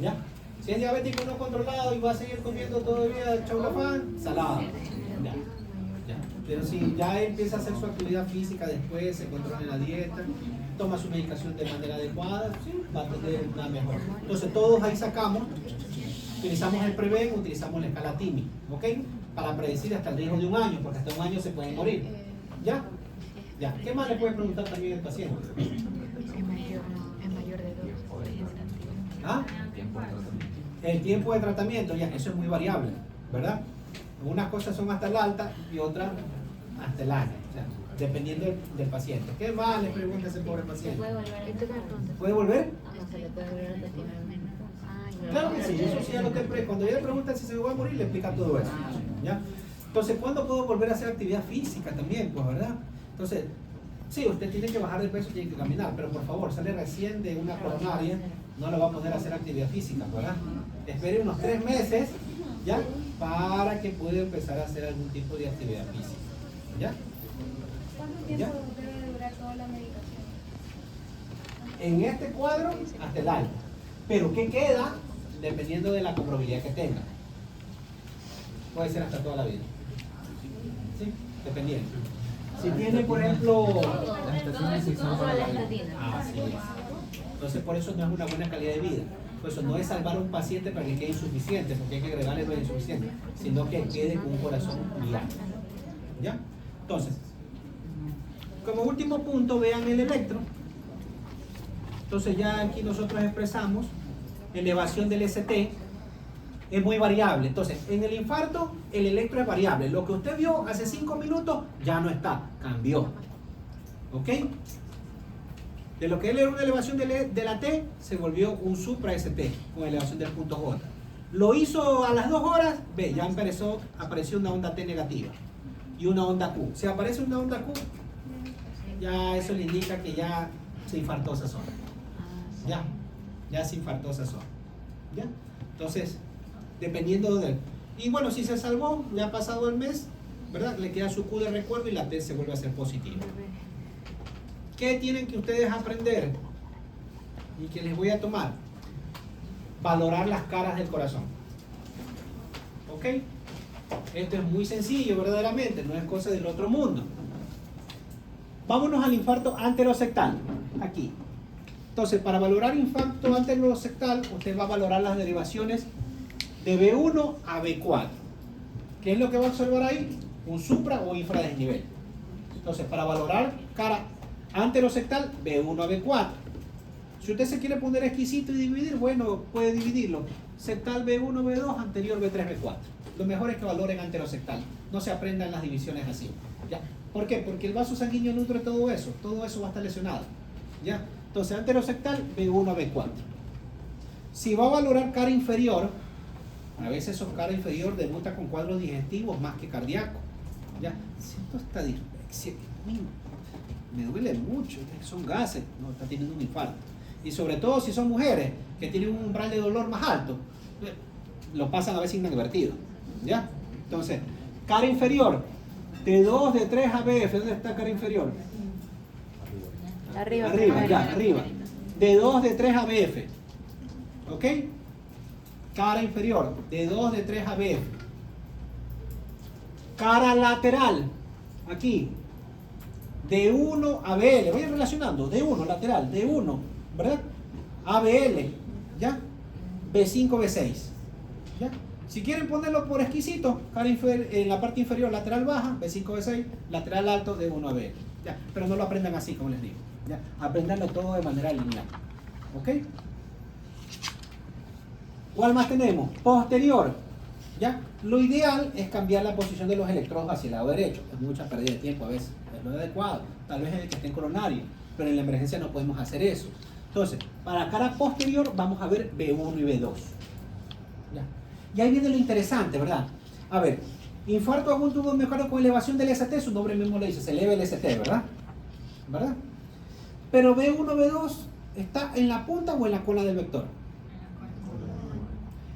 ¿ya? Si es diabético no controlado y va a seguir comiendo todavía chaulafán, salado. Ya, ya. Pero si ya empieza a hacer su actividad física después, se controla en la dieta, toma su medicación de manera adecuada, sí, va a tener una mejor. Entonces todos ahí sacamos, utilizamos el Preven, utilizamos la escala TIMI, ¿ok? Para predecir hasta el riesgo de un año, porque hasta un año se pueden morir. ¿Ya? Ya. ¿Qué más le puede preguntar también el paciente?
Es mayor de 2.
¿Ah? El tiempo de tratamiento, ya, eso es muy variable, ¿verdad? Unas cosas son hasta el alta y otras hasta el año, o sea, dependiendo del paciente. ¿Qué más le pregunta ese pobre
¿Se
paciente?
puede volver a
¿Puede volver?
No se le puede volver a lastimar.
Claro que sí, eso sí ya lo te cuando ella le pregunta si se va a morir, le explica todo eso, ¿ya? Entonces, ¿cuándo puedo volver a hacer actividad física también? Pues, ¿verdad? Entonces, sí, usted tiene que bajar de peso, tiene que caminar, pero por favor, sale recién de una coronaria, no le va a poner a hacer actividad física, ¿verdad? Espere unos 3 meses, ¿ya? Para que pueda empezar a hacer algún tipo de actividad física, ¿ya?
¿Cuánto tiempo debe durar toda la medicación?
En este cuadro, hasta el alta. Pero ¿qué queda? Dependiendo de la comorbilidad que tenga. Puede ser hasta toda la vida. ¿Sí? Dependiendo. Si tiene, por ejemplo... Así es. Entonces, por eso no es una buena calidad de vida. Por eso no es salvar a un paciente para que quede insuficiente, porque hay que agregarle lo insuficiente, sino que quede con un corazón viable. ¿Ya? Entonces, como último punto, vean el electro. Entonces ya aquí nosotros expresamos elevación del ST, es muy variable. Entonces, en el infarto, el electro es variable. Lo que usted vio hace 5 minutos ya no está, cambió. ¿Ok? De lo que era una elevación de la T, se volvió un supra ST con elevación del punto J. Lo hizo a las 2 horas, ve, ya apareció una onda T negativa y una onda Q. Si aparece una onda Q, ya eso le indica que ya se infartó esa zona. Ya se infartó esa zona. ¿Ya? Entonces, dependiendo de... Y bueno, si se salvó, ya ha pasado el mes, ¿verdad? Le queda su Q de recuerdo y la T se vuelve a ser positiva. ¿Qué tienen que ustedes aprender? Y que les voy a tomar. Valorar las caras del corazón. ¿Ok? Esto es muy sencillo, verdaderamente, no es cosa del otro mundo. Vámonos al infarto anterosectal. Aquí. Entonces, para valorar infarto anterosectal, usted va a valorar las derivaciones de B1 a B4. ¿Qué es lo que va a observar ahí? Un supra o infradesnivel. Entonces, para valorar cara anterosectal, B1 a B4. Si usted se quiere poner exquisito y dividir, bueno, puede dividirlo. Sectal B1, B2, anterior B3, B4. Lo mejor es que valoren anterosectal. No se aprendan las divisiones así. ¿Ya? ¿Por qué? Porque el vaso sanguíneo nutre todo eso va a estar lesionado. ¿Ya? Entonces, anterosectal, B1 a B4. Si va a valorar cara inferior, a veces su cara inferior debuta con cuadros digestivos más que cardíacos. ¿Ya? Si esto está me duele mucho, son gases, no está teniendo un infarto. Y sobre todo si son mujeres que tienen un umbral de dolor más alto, lo pasan a veces inadvertido. ¿Ya? Entonces, cara inferior, T2 de 3 ABF, ¿dónde está cara inferior?
Arriba.
Arriba, ya, arriba. D2 de 3 ABF. ¿Ok? Cara inferior, D2 de 3 ABF. Cara lateral, aquí. D1 ABL, voy relacionando. D1 lateral, D1, ¿verdad? ABL, ¿ya? B5, B6. ¿Ya? Si quieren ponerlo por exquisito, cara en la parte inferior lateral baja, B5, B6, lateral alto, D1 ABL. ¿Ya? Pero no lo aprendan así, como les digo. ¿Ya? Aprendanlo todo de manera lineal. ¿Ok? ¿Cuál más tenemos? Posterior. ¿Ya? Lo ideal es cambiar la posición de los electrodos hacia el lado derecho. Es mucha pérdida de tiempo a veces. Es lo adecuado. Tal vez en el que esté en coronario. Pero en la emergencia no podemos hacer eso. Entonces, para cara posterior vamos a ver B1 y B2. ¿Ya? Y ahí viene lo interesante, ¿verdad? A ver, infarto agudo tubo miocardio con elevación del ST, su nombre mismo le dice, se eleva el ST, ¿verdad? ¿Verdad? Pero B1, B2, ¿está en la punta o en la cola del vector?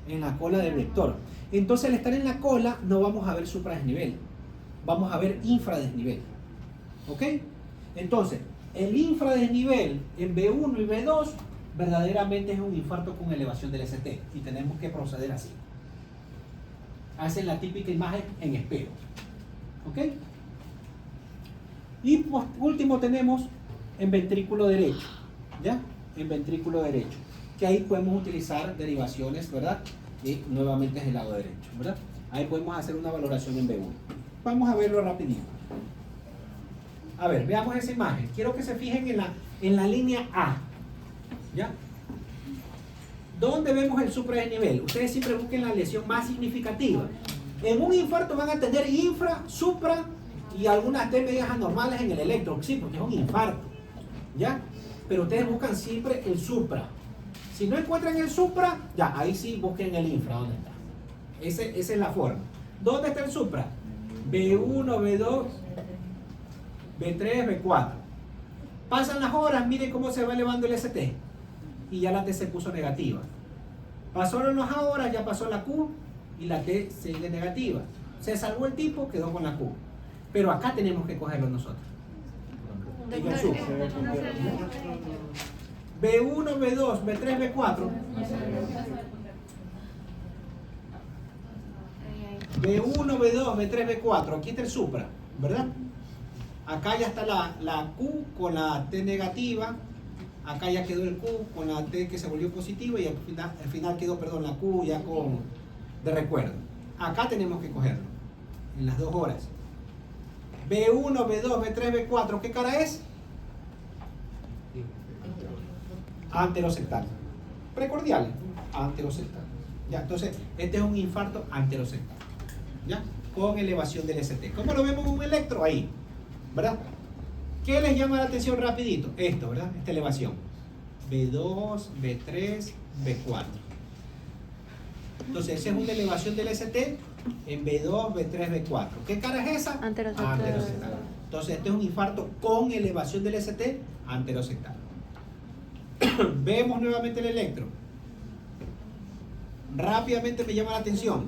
En la cola del vector. Entonces al estar en la cola no vamos a ver supradesnivel, vamos a ver infradesnivel. ¿Ok? Entonces, el infradesnivel en B1 y B2 verdaderamente es un infarto con elevación del ST y tenemos que proceder así. Hacen la típica imagen en espejo. ¿Ok? Y por último tenemos en ventrículo derecho. ¿Ya? En ventrículo derecho. Que ahí podemos utilizar derivaciones, ¿verdad? Y nuevamente es el lado derecho, ¿verdad? Ahí podemos hacer una valoración en B1. Vamos a verlo rapidito. A ver, veamos esa imagen. Quiero que se fijen en la línea A. ¿Ya? ¿Dónde vemos el supradesnivel? Ustedes siempre busquen la lesión más significativa. En un infarto van a tener infra, supra y algunas T medias anormales en el electro. Sí, porque es un infarto. ¿Ya? Pero ustedes buscan siempre el supra. Si no encuentran el supra, ya, ahí sí busquen el infra. ¿Dónde está? Esa es la forma. ¿Dónde está el supra? B1, B2, B3, B4. Pasan las horas, miren cómo se va elevando el ST. Y ya la T se puso negativa. Pasaron las horas, ya pasó la Q y la T sigue negativa. Se salvó el tipo, quedó con la Q. Pero acá tenemos que cogerlo nosotros. En el supra. B1, B2, B3, B4. B1, B2, B3, B4. Aquí está el supra, ¿verdad? Acá ya está la Q con la T negativa. Acá ya quedó el Q con la T que se volvió positiva y al final quedó, perdón, la Q ya con de recuerdo. Acá tenemos que cogerlo en las 2 horas. B1, B2, B3, B4. ¿Qué cara es? Anterosectal. Precordial, anterosectal. Ya, entonces, este es un infarto anterosectal. ¿Ya? Con elevación del ST. ¿Cómo lo vemos en un electro? Ahí. ¿Verdad? ¿Qué les llama la atención rapidito? Esto, ¿verdad? Esta elevación. B2, B3, B4. Entonces, esa es una elevación del ST en B2, B3, B4. ¿Qué cara es esa?
Anterosectal.
Anterosectal. Entonces, este es un infarto con elevación del ST anterosectal. Vemos nuevamente el electro. Rápidamente me llama la atención.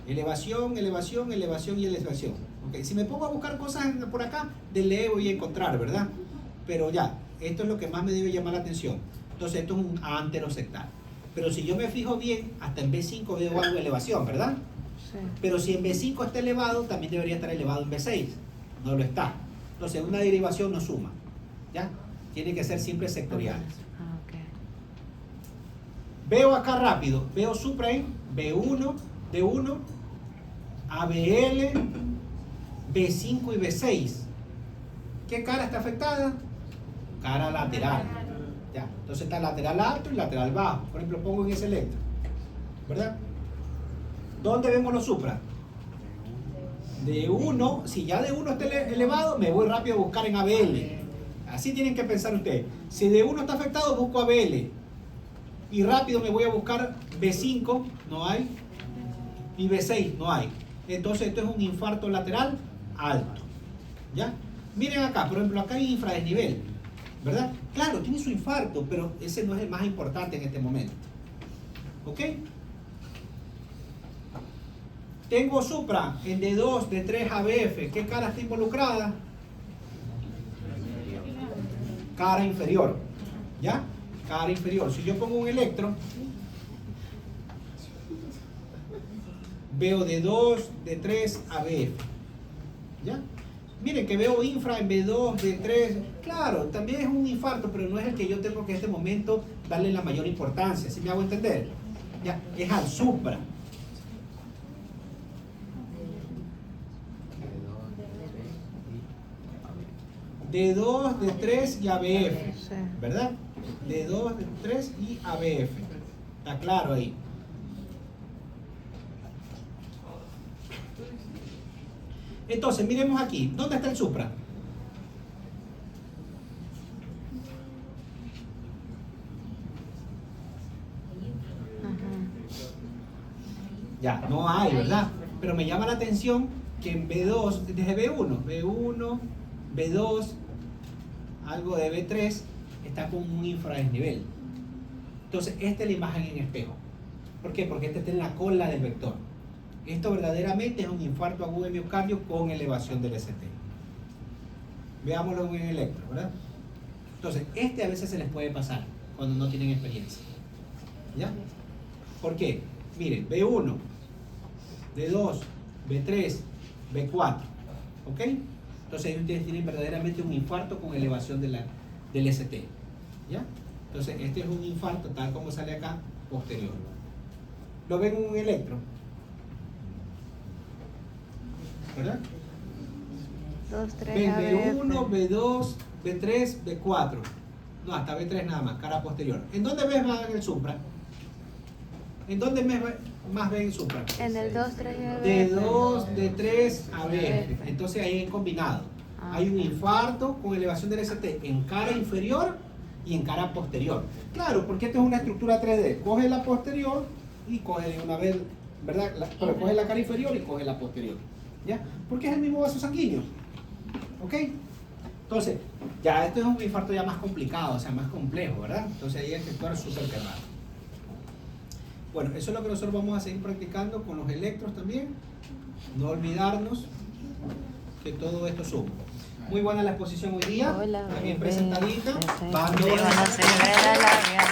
Elevación, elevación, elevación y elevación. Okay. Si me pongo a buscar cosas por acá, de ley voy a encontrar, ¿verdad? Pero ya, esto es lo que más me debe llamar la atención. Entonces esto es un anterosectal. Pero si yo me fijo bien, hasta en B5 veo algo de elevación, ¿verdad?
Sí.
Pero si en B5 está elevado, también debería estar elevado en B6. No lo está. Entonces una derivación no suma. ¿Ya? Tiene que ser siempre sectoriales.
Ah, ok.
Veo acá rápido, veo supra en B1, D1, ABL, B5 y B6. ¿Qué cara está afectada? Cara lateral. Ya, entonces está lateral alto y lateral bajo. Por ejemplo, pongo en ese electro. ¿Verdad? ¿Dónde vemos los supra? D1, si ya D1 está elevado, me voy rápido a buscar en ABL. Así tienen que pensar ustedes. Si D1 está afectado, busco ABL. Y rápido me voy a buscar B5, no hay. Y B6, no hay. Entonces esto es un infarto lateral alto. ¿Ya? Miren acá, por ejemplo, acá hay infradesnivel. ¿Verdad? Claro, tiene su infarto, pero ese no es el más importante en este momento. ¿Ok? Tengo supra en D2, D3, ABF. ¿Qué cara está involucrada? Cara inferior. ¿Ya? Cara inferior. Si yo pongo un electro, veo D2, D3, ABF. ¿Ya? Miren que veo infra en B2, B3. Claro, también es un infarto, pero no es el que yo tengo que en este momento darle la mayor importancia. ¿Sí me hago entender? ¿Ya? Es al supra. D2, D3 y ABF. ¿Verdad? D2, D3 y ABF. Está claro ahí. Entonces, miremos aquí. ¿Dónde está el supra? Ya, no hay, ¿verdad? Pero me llama la atención que en B2, desde B1, B2, algo de B3, está con un infradesnivel. Entonces, esta es la imagen en espejo. ¿Por qué? Porque esta está en la cola del vector. Esto verdaderamente es un infarto agudo de miocardio con elevación del ST. Veámoslo en un electro, ¿verdad? Entonces, a veces se les puede pasar cuando no tienen experiencia. ¿Ya? ¿Por qué? Miren, B1, D2, B3, B4. ¿Ok? Entonces, ahí ustedes tienen verdaderamente un infarto con elevación del ST. ¿Ya? Entonces, este es un infarto, tal como sale acá, posterior. ¿Lo ven en un electro? ¿Verdad?
2, 3,
Ven
ABF.
B1, B2, B3, B4. No, hasta B3 nada más, cara posterior. ¿En dónde ves más el supra? ¿En dónde más ven el supra?
En el 2, 3 y ABF.
D2, D3, ABF. Entonces ahí en combinado. Hay un infarto con elevación del ST en cara inferior y en cara posterior. Claro, porque esto es una estructura 3D. Coge la posterior y coge de una vez, ¿verdad? Pero coge la cara inferior y coge la posterior. ¿Ya? Porque es el mismo vaso sanguíneo. ¿Ok? Entonces, ya esto es un infarto ya más complicado, o sea, más complejo, ¿verdad? Entonces ahí hay que actuar súper cerrado. Bueno, eso es lo que nosotros vamos a seguir practicando con los electros también. No olvidarnos que todo esto suma. Muy buena la exposición hoy día.
Hola,
Bien
bebé.
presentadita. Van
Te
dos-
conocer de la vida.